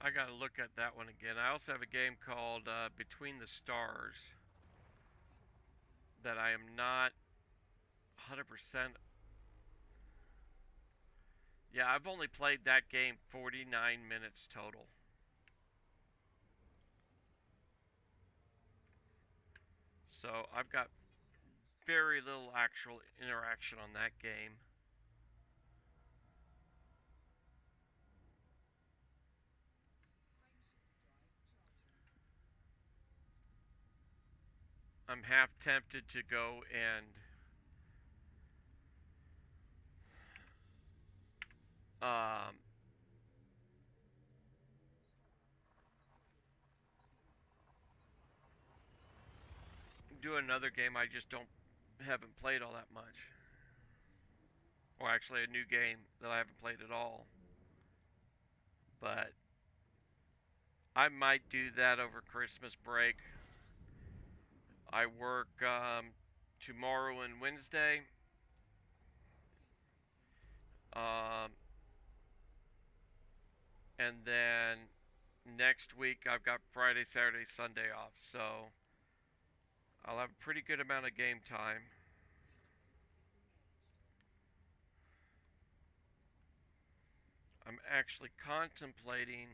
I gotta look at that one again. I also have a game called Between the Stars that I am not 100%. Yeah, I've only played that game 49 minutes total. So I've got very little actual interaction on that game. I'm half tempted to go and um, do another game I just haven't played all that much. Or actually a new game that I haven't played at all. But I might do that over Christmas break. I work tomorrow and Wednesday. And then next week I've got Friday, Saturday, Sunday off. So I'll have a pretty good amount of game time. I'm actually contemplating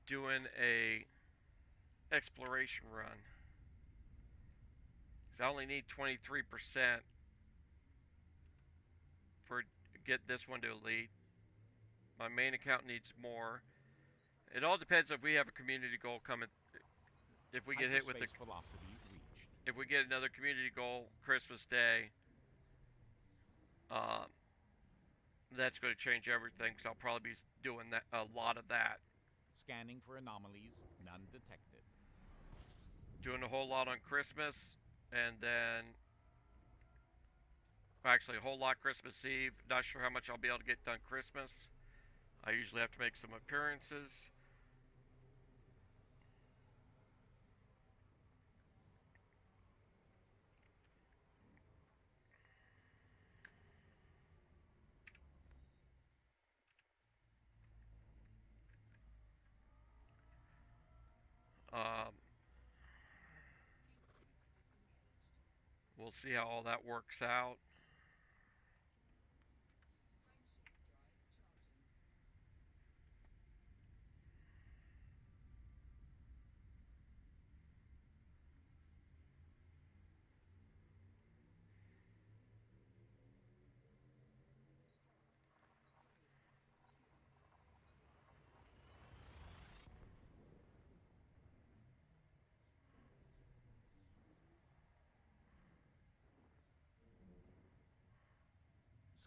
doing a exploration run. Cause I only need 23% for get this one to elite. My main account needs more. It all depends if we have a community goal coming. If we get hit with the velocity reached. If we get another community goal Christmas Day, that's going to change everything. So I'll probably be doing that a lot of that. Scanning for anomalies, none detected. Doing a whole lot on Christmas, and then actually a whole lot Christmas Eve. Not sure how much I'll be able to get done Christmas. I usually have to make some appearances. We'll see how all that works out.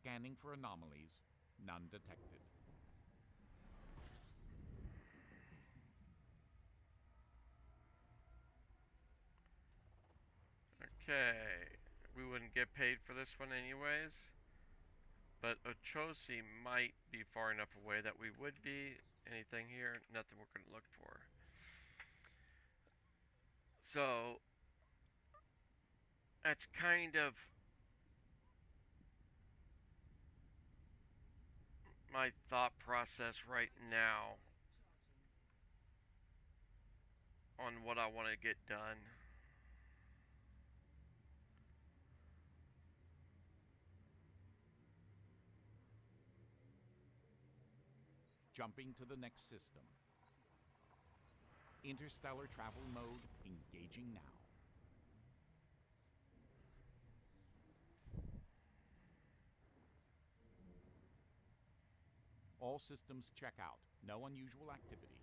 Scanning for anomalies, none detected. Okay, we wouldn't get paid for this one anyways, but Ochosi might be far enough away that we would be. Anything here? Nothing we're going to look for. So, that's kind of my thought process right now on what I want to get done. Jumping to the next system. Interstellar travel mode engaging now. All systems check out. No unusual activity.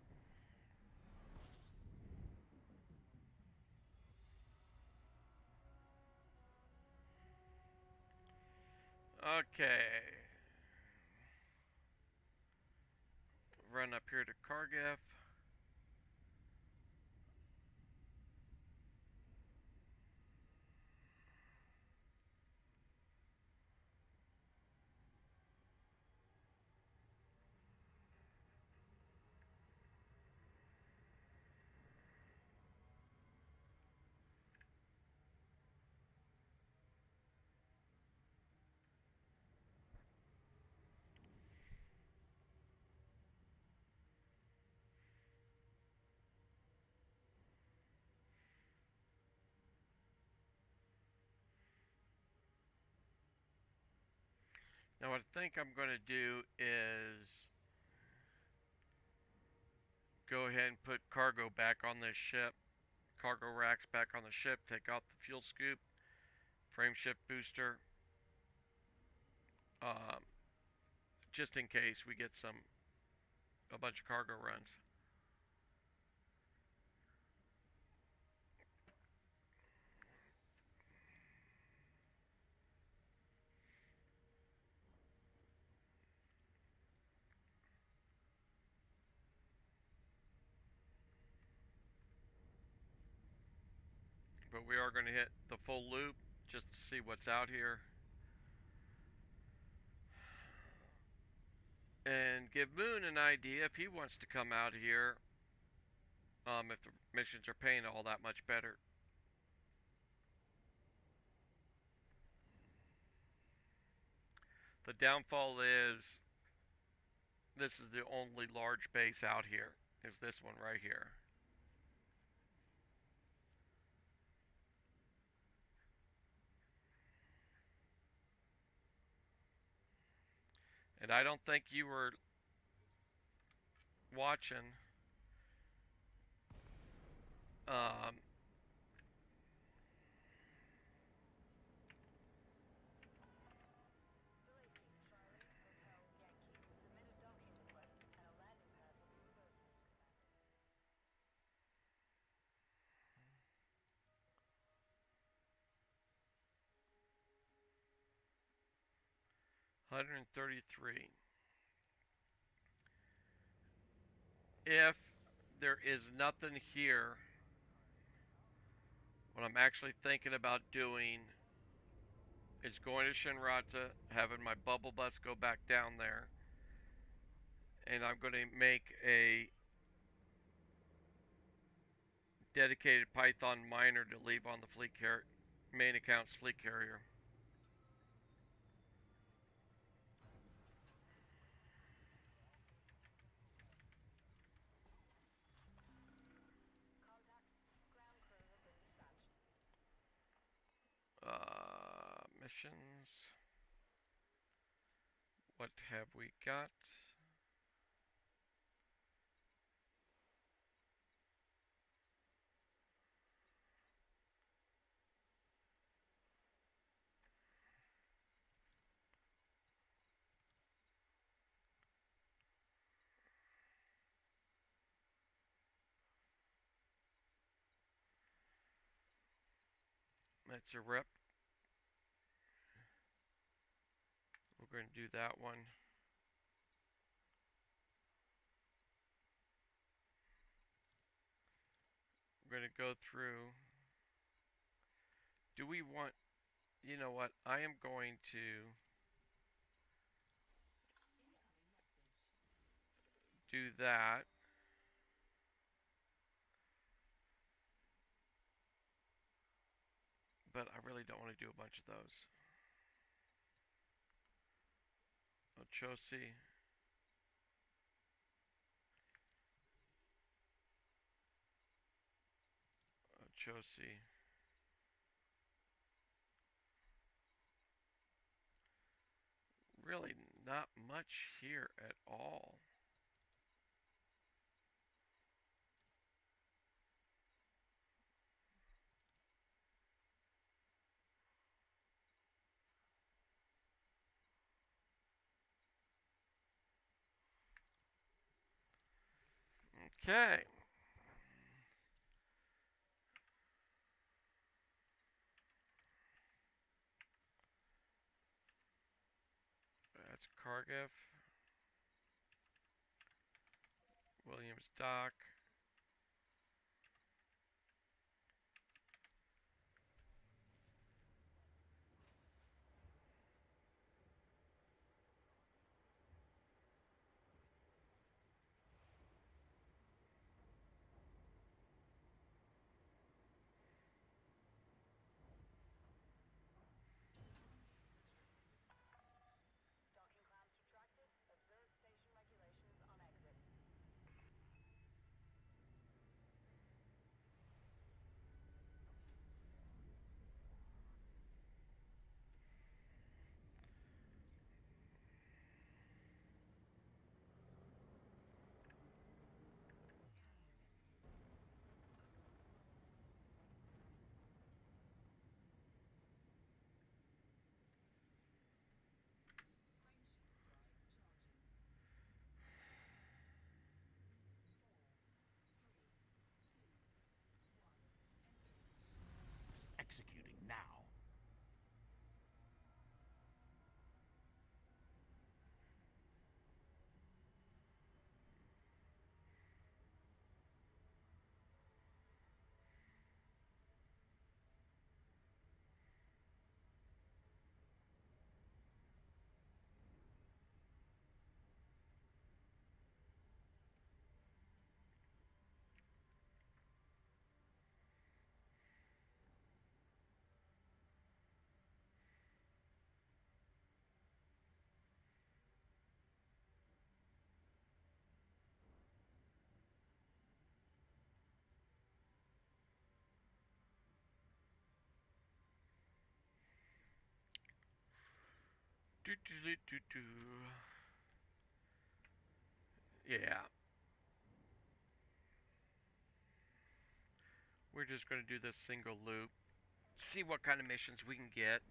Okay. Run up here to Kargef. Now what I think I'm going to do is go ahead and put cargo back on this ship. Cargo racks back on the ship. Take out the fuel scoop. Frame shift booster. Just in case we get a bunch of cargo runs. but we are going to hit the full loop just to see what's out here. And give Moon an idea if he wants to come out here, if the missions are paying all that much better. The downfall is this is the only large base out here, is this one right here. And I don't think you were watching. $133. If there is nothing here, what I'm actually thinking about doing is going to Shinrata, having my bubble bus go back down there, and I'm going to make a dedicated Python miner to leave on the fleet main account's fleet carrier. Missions. What have we got? That's a rep. We're going to do that one. We're going to go through. Do we want, you know what, I am going to do that. But I really don't want to do a bunch of those. Ochosi. Ochosi. Really not much here at all. Okay. That's Cargill. Williams Dock. Executing now. Do, do, do, do, do. Yeah. We're just going to do this single loop. See what kind of missions we can get.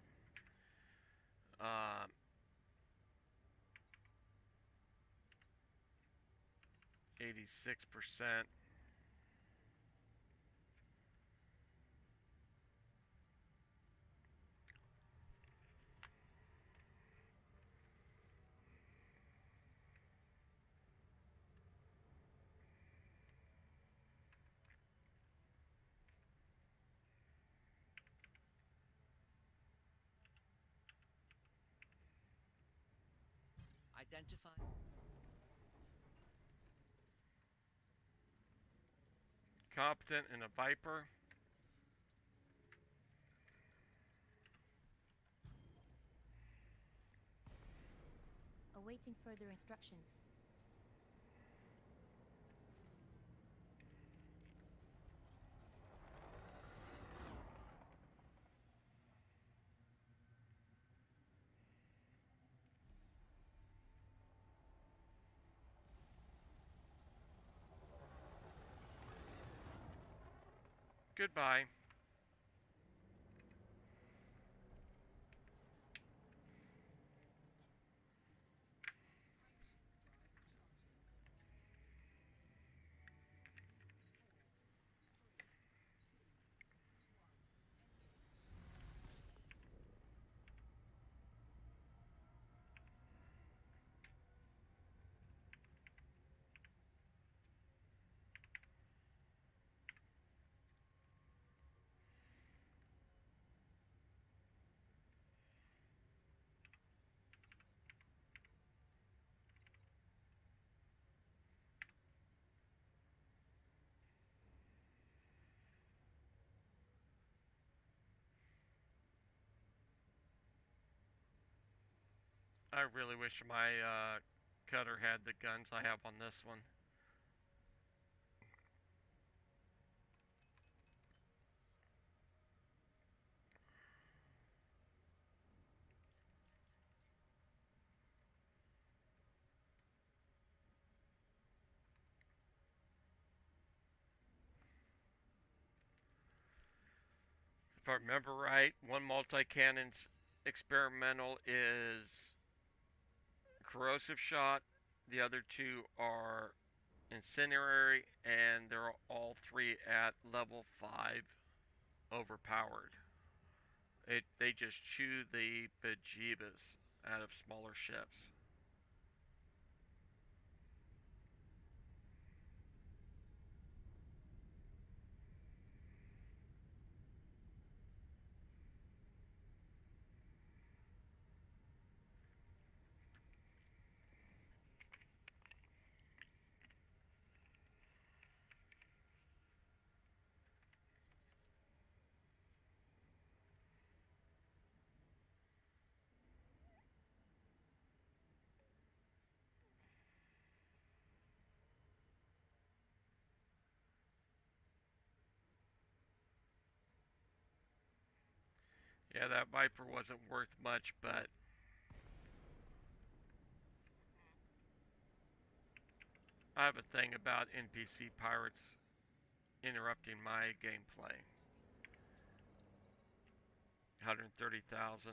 86%. Identify. Competent in a Viper. Awaiting further instructions. Goodbye. I really wish my cutter had the guns I have on this one. If I remember right, one multi-cannon's experimental is corrosive shot. The other two are incendiary, and they're all three at level 5 overpowered. They just chew the bejeebus out of smaller ships. Yeah, that Viper wasn't worth much, but I have a thing about NPC pirates interrupting my gameplay. 130,000.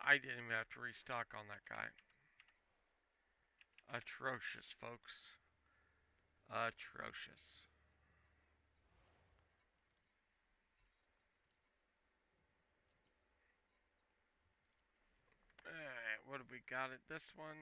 I didn't even have to restock on that guy. Atrocious, folks. Atrocious. Alright, What have we got at this one?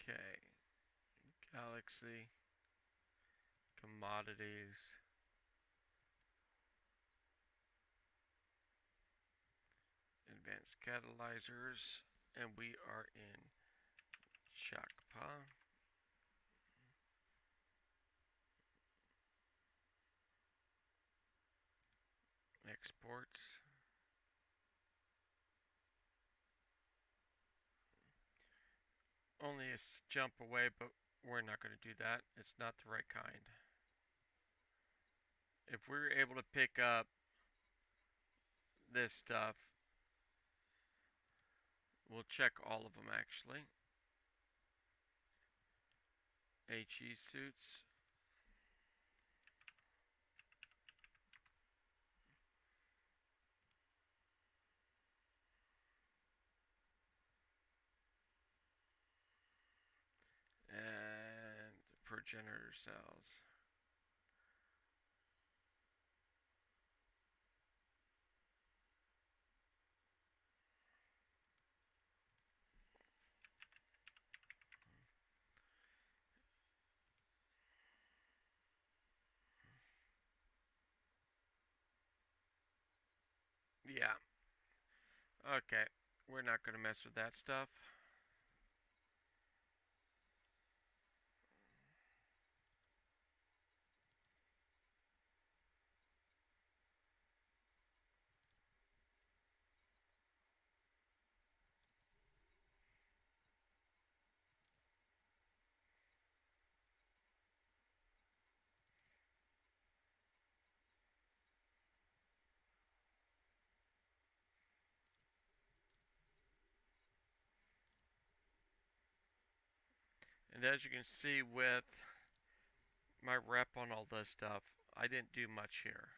Okay. Galaxy. Commodities. Advanced catalyzers. And we are in Chakpa. Exports. Only a jump away, but we're not going to do that. It's not the right kind. If we're able to pick up this stuff, we'll check all of them actually. HE suits. And progenitor cells. Yeah. Okay. We're not going to mess with that stuff. And as you can see with my rep on all this stuff, I didn't do much here.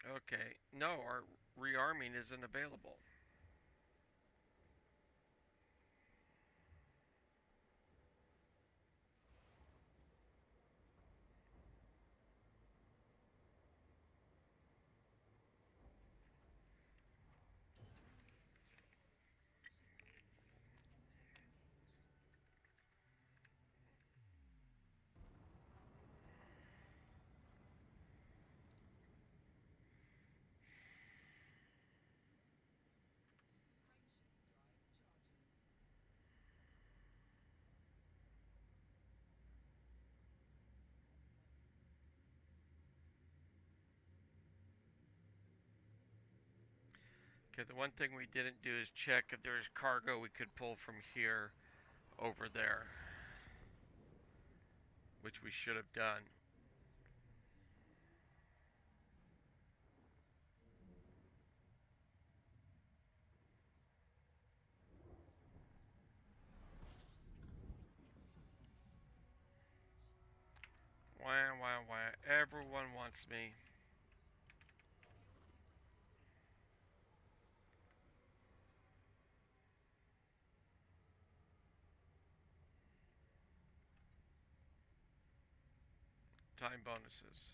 Okay, no, our rearming isn't available. Okay, the one thing we didn't do is check if there's cargo we could pull from here over there, which we should have done. Wah, wah, wah. Everyone wants me. Time bonuses.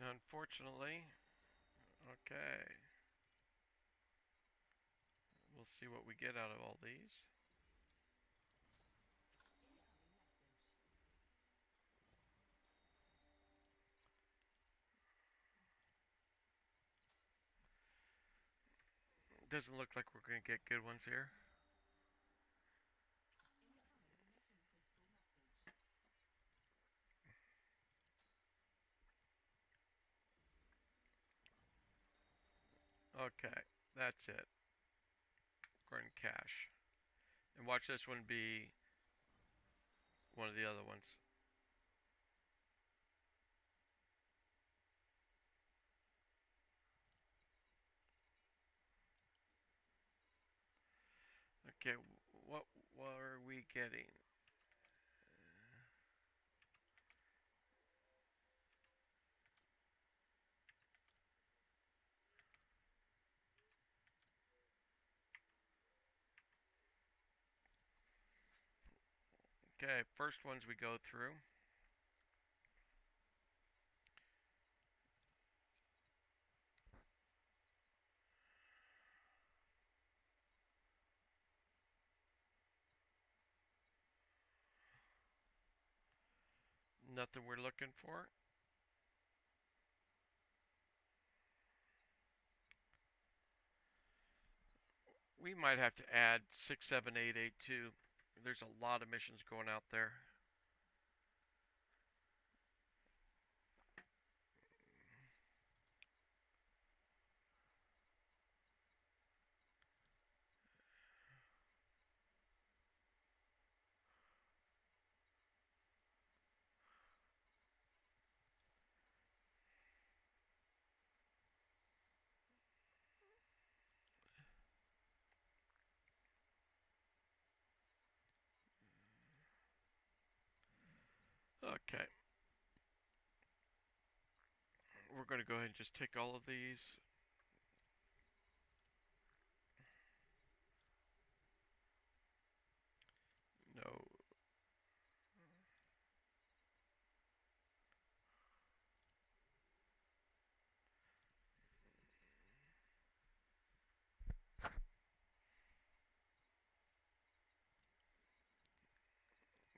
Unfortunately. Okay. We'll see what we get out of all these. Doesn't look like we're going to get good ones here. Okay, that's it. Go ahead and cash. And watch this one be one of the other ones. Okay, what are we getting? Okay, first ones we go through. Nothing we're looking for. We might have to add 67882. There's a lot of missions going out there. Okay. We're going to go ahead and just take all of these. No.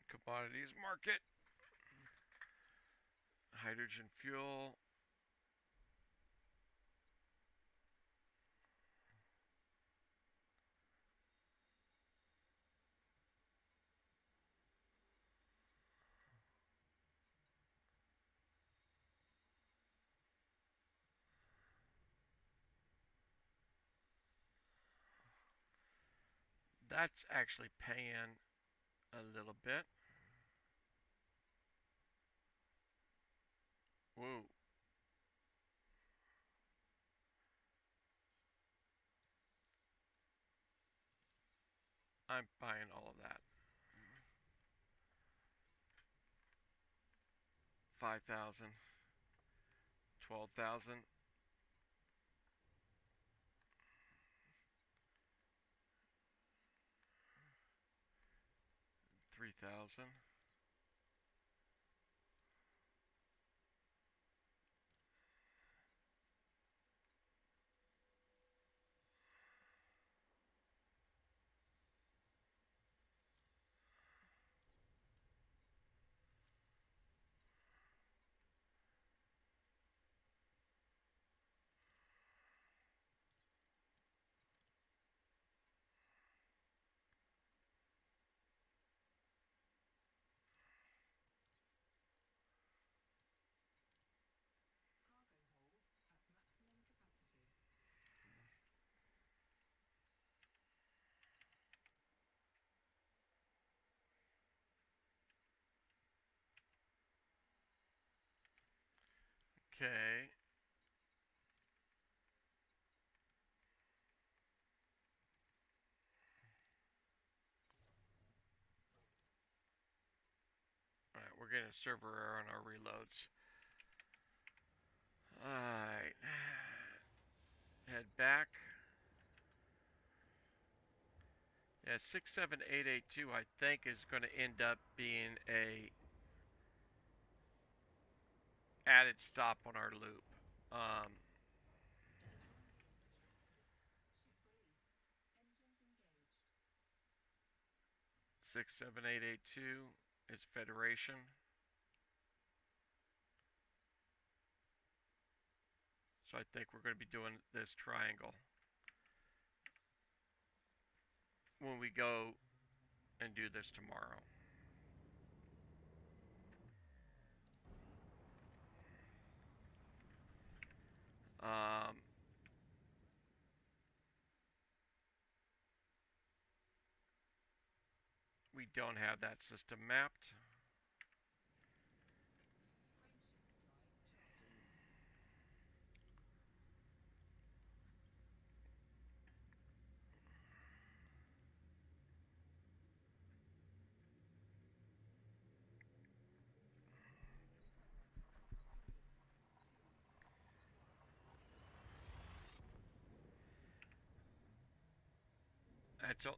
Commodities market. Hydrogen fuel. That's actually paying a little bit. Whoa. I'm buying all of that. 5,000. 12,000. 3,000. Okay. Alright, we're getting a server error on our reloads. Alright. Head back. Yeah, 67882 I think is going to end up being added stop on our loop. 67882 is Federation. So I think we're going to be doing this triangle when we go and do this tomorrow. We don't have that system mapped.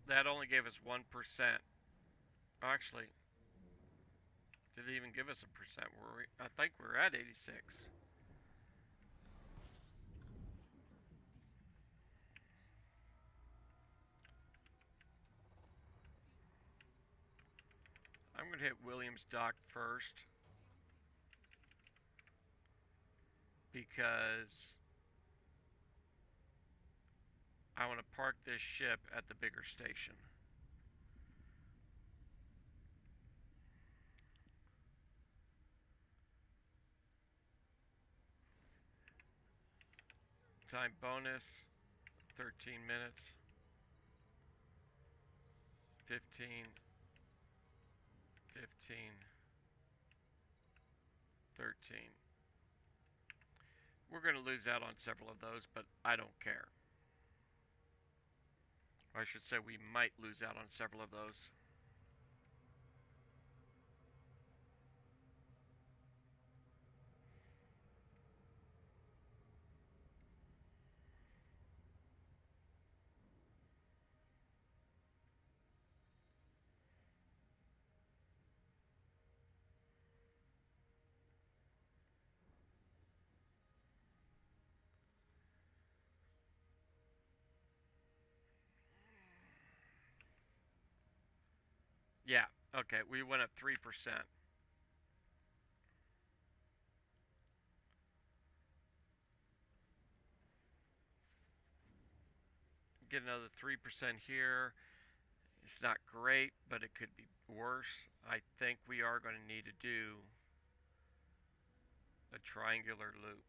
That only gave us 1%. Actually, did it even give us a percent? Were we? I think we're at 86. I'm going to hit Williams Dock first because I want to park this ship at the bigger station. Time bonus, 13 minutes, 15, 15, 13. We're going to lose out on several of those, but I don't care. Or I should say we might lose out on several of those. Yeah, okay, we went up 3%. Get another 3% here. It's not great, but it could be worse. I think we are going to need to do a triangular loop.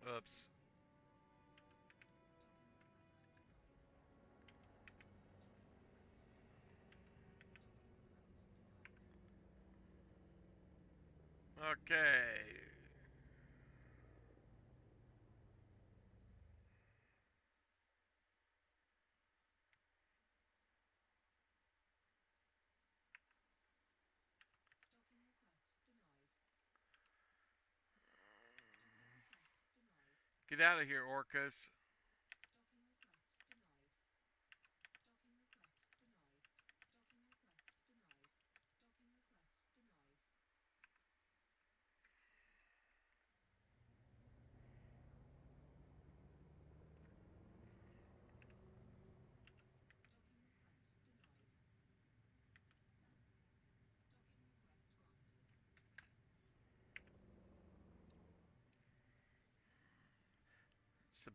Oops. Okay. Get out of here, orcas.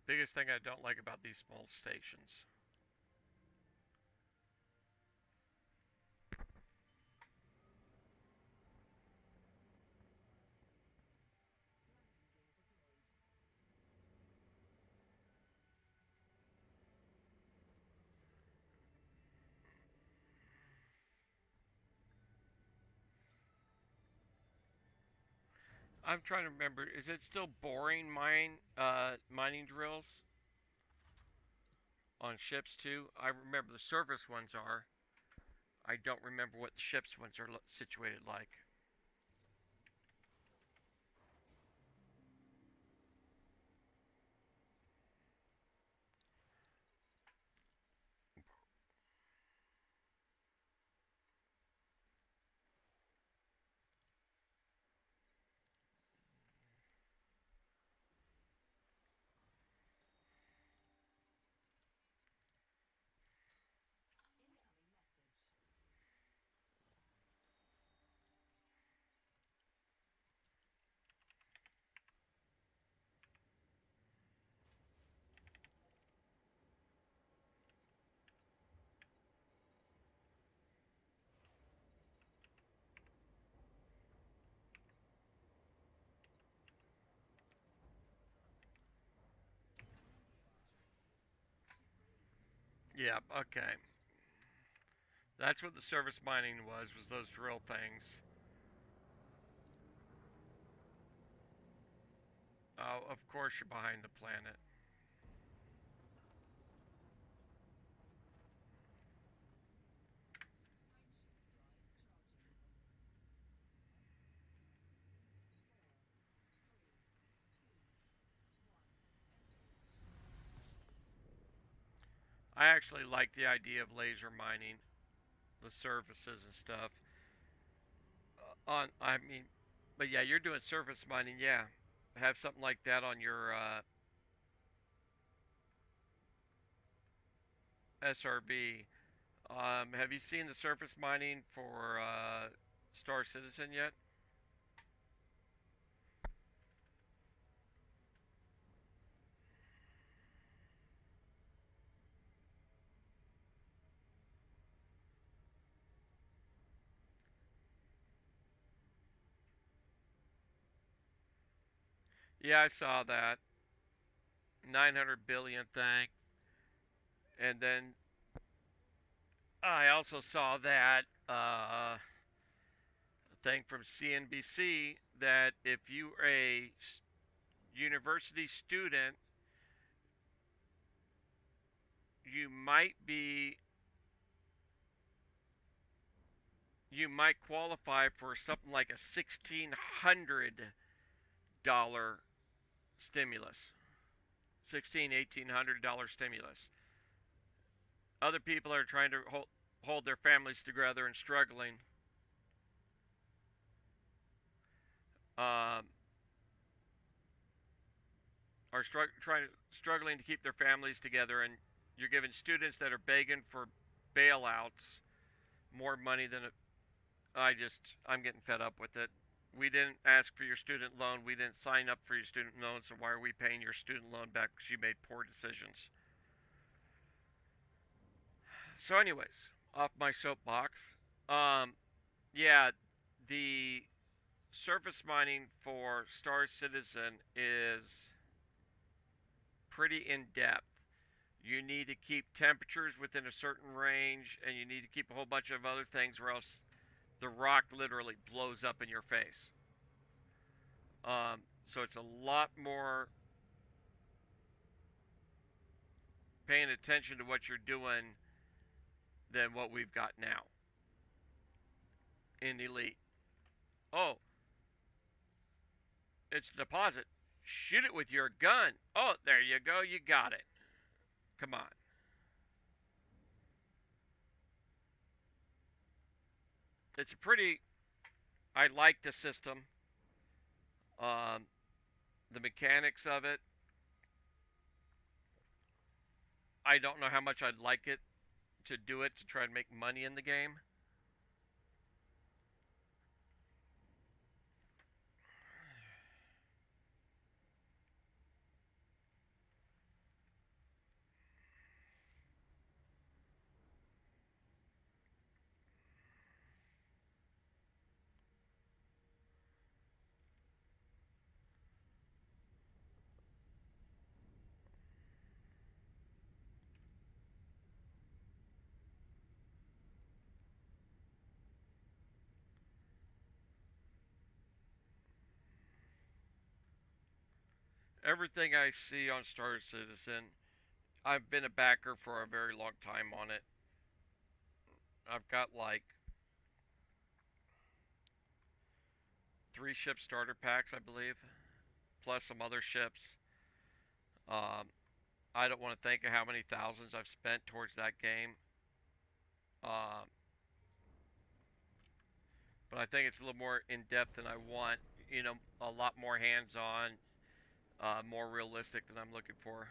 biggest thing I don't like about these small stations. I'm trying to remember. Is it still boring mining drills on ships too? I remember the surface ones are. I don't remember what the ships ones are situated like. Yeah, okay. That's what the surface mining was those drill things. Oh, of course you're behind the planet. I actually like the idea of laser mining the surfaces and stuff. I mean, but yeah, you're doing surface mining. Yeah, have something like that on your SRB. Have you seen the surface mining for Star Citizen yet? Yeah, I saw that 900 billion thing, and then I also saw that thing from CNBC that if you are a university student, you might be you might qualify for something like a $1,600 stimulus, $1,800 stimulus. Other people are trying to hold their families together and struggling. Um, are struggling to keep their families together, and you're giving students that are begging for bailouts more money than I'm getting fed up with it. We didn't ask for your student loan. We didn't sign up for your student loan, so why are we paying your student loan back because you made poor decisions? So, anyways, off my soapbox. Yeah, the surface mining for Star Citizen is pretty in depth. You need to keep temperatures within a certain range, and you need to keep a whole bunch of other things, or else the rock literally blows up in your face. So it's a lot more paying attention to what you're doing than what we've got now in Elite. Oh, it's a deposit. Shoot it with your gun. Oh, there you go. You got it. Come on. It's a pretty. I like the system. Um, the mechanics of it. I don't know how much I'd like it to do it to try and make money in the game. Everything I see on Star Citizen, I've been a backer for a very long time on it. I've got like 3 ship starter packs, I believe, plus some other ships. Um, I don't want to think of how many thousands I've spent towards that game. Um, but I think it's a little more in depth than I want. You know, a lot more hands on, more realistic than I'm looking for.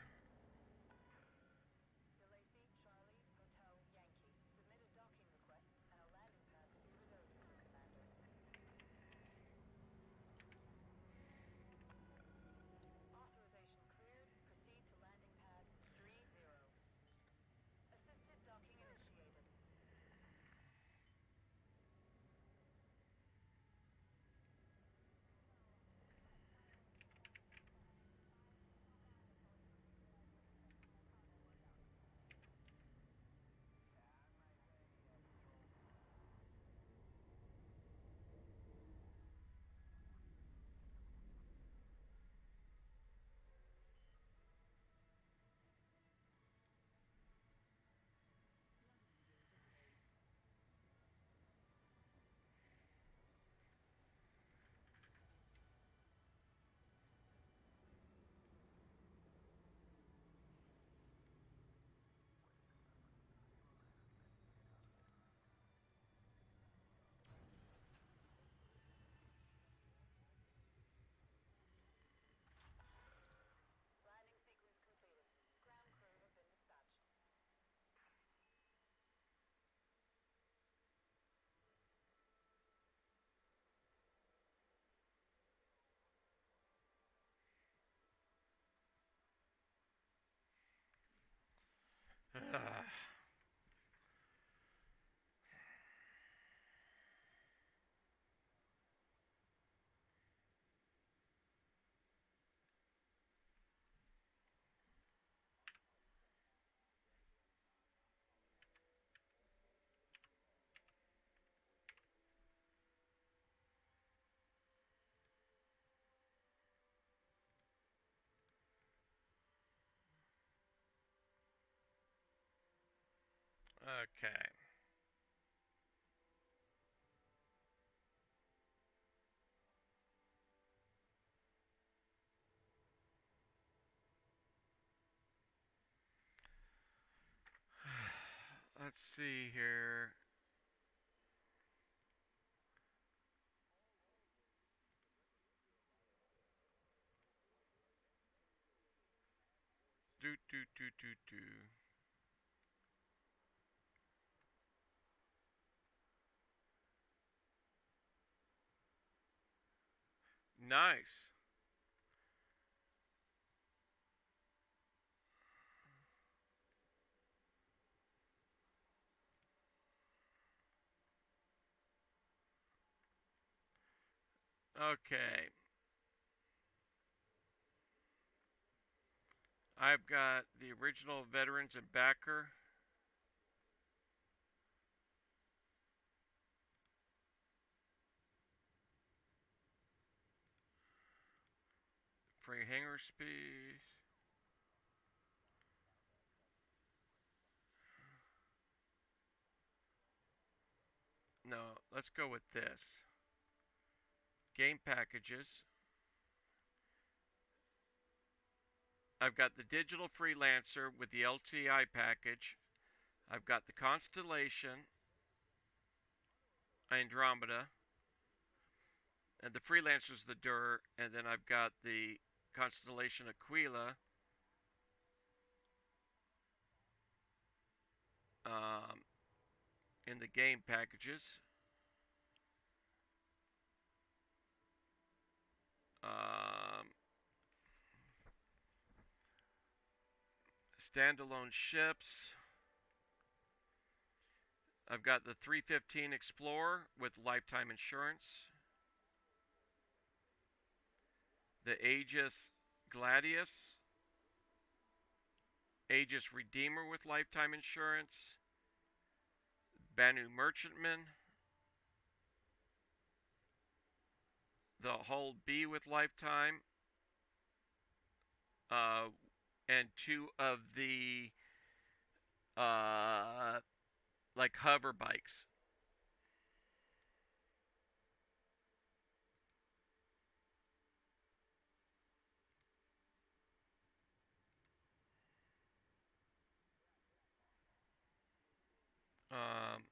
Okay. Let's see here. Do do do do do. Nice. Okay. I've got the original veterans and backer. Free hangar speed. No, let's go with this. Game packages. I've got the digital freelancer with the LTI package. I've got the Constellation, Andromeda, and the freelancer's the DUR, and then I've got the Constellation Aquila. Um, in the game packages. Um, standalone ships. I've got the 315 Explorer with lifetime insurance. The Aegis Gladius. Aegis Redeemer with lifetime insurance. Banu Merchantman. The Hull B with lifetime. and 2 of the like hover bikes. Um,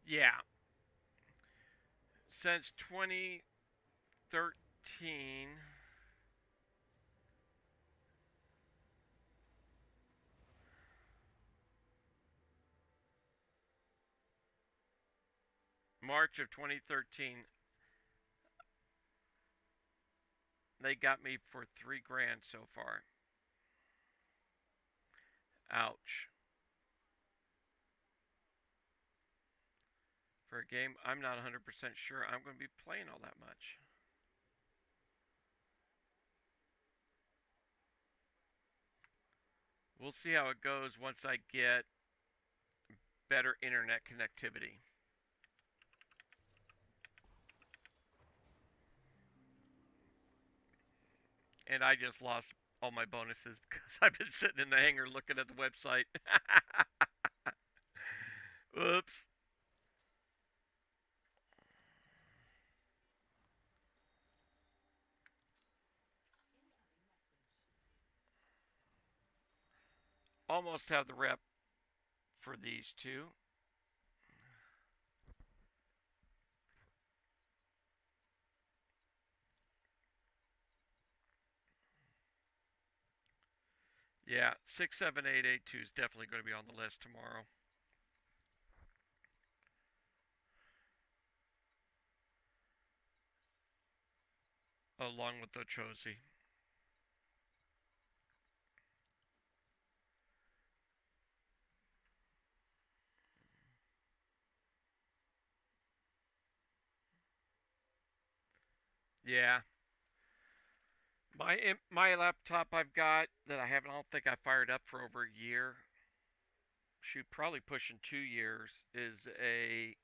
yeah, since 2013, March of 2013, they got me for 3 grand so far. Ouch. For a game I'm not 100% sure I'm going to be playing all that much. We'll see how it goes once I get better internet connectivity. And I just lost all my bonuses because I've been sitting in the hangar looking at the website. Whoops. Almost have the rep for these 2. Yeah, 67882 is definitely going to be on the list tomorrow. Along with the Ochozy. Yeah. My laptop I've got that I don't think I fired up for over a year. Shoot, probably pushing 2 years is a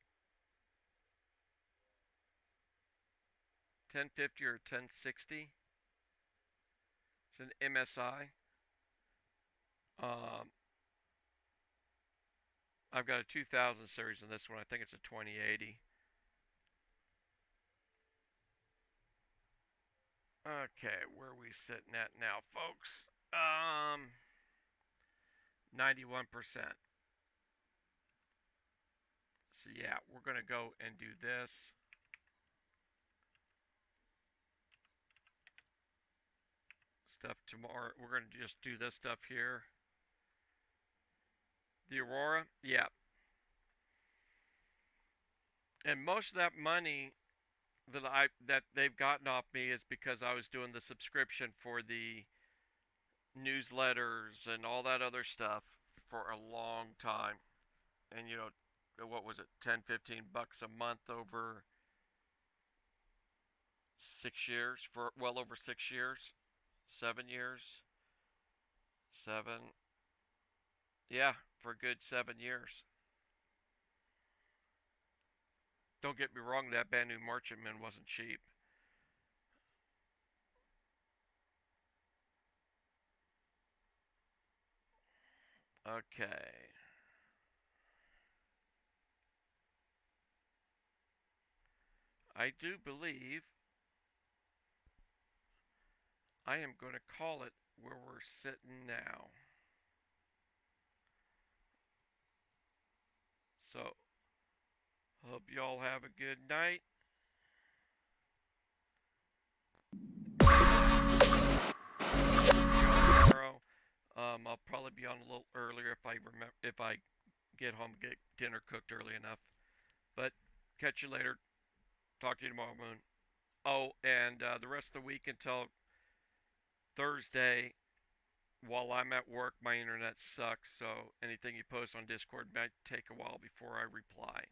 1050 or 1060. It's an MSI. I've got a 2000 series in this one. I think it's a 2080. Okay, where are we sitting at now, folks? 91%. So yeah, we're going to go and do this. Stuff tomorrow. We're going to just do this stuff here. The Aurora, yeah. And most of that money that they've gotten off me is because I was doing the subscription for the newsletters and all that other stuff for a long time. And you know, what was it, 10-15 bucks a month over 6 years, for well over 6 years, 7 years, 7, yeah, for a good 7 years. Don't get me wrong, that Banu Merchantman wasn't cheap. Okay. I do believe I am going to call it where we're sitting now. So, hope y'all have a good night. Tomorrow, I'll probably be on a little earlier if I get home and get dinner cooked early enough. But catch you later. Talk to you tomorrow, Moon. Oh, and the rest of the week until Thursday, while I'm at work, my internet sucks, so anything you post on Discord might take a while before I reply.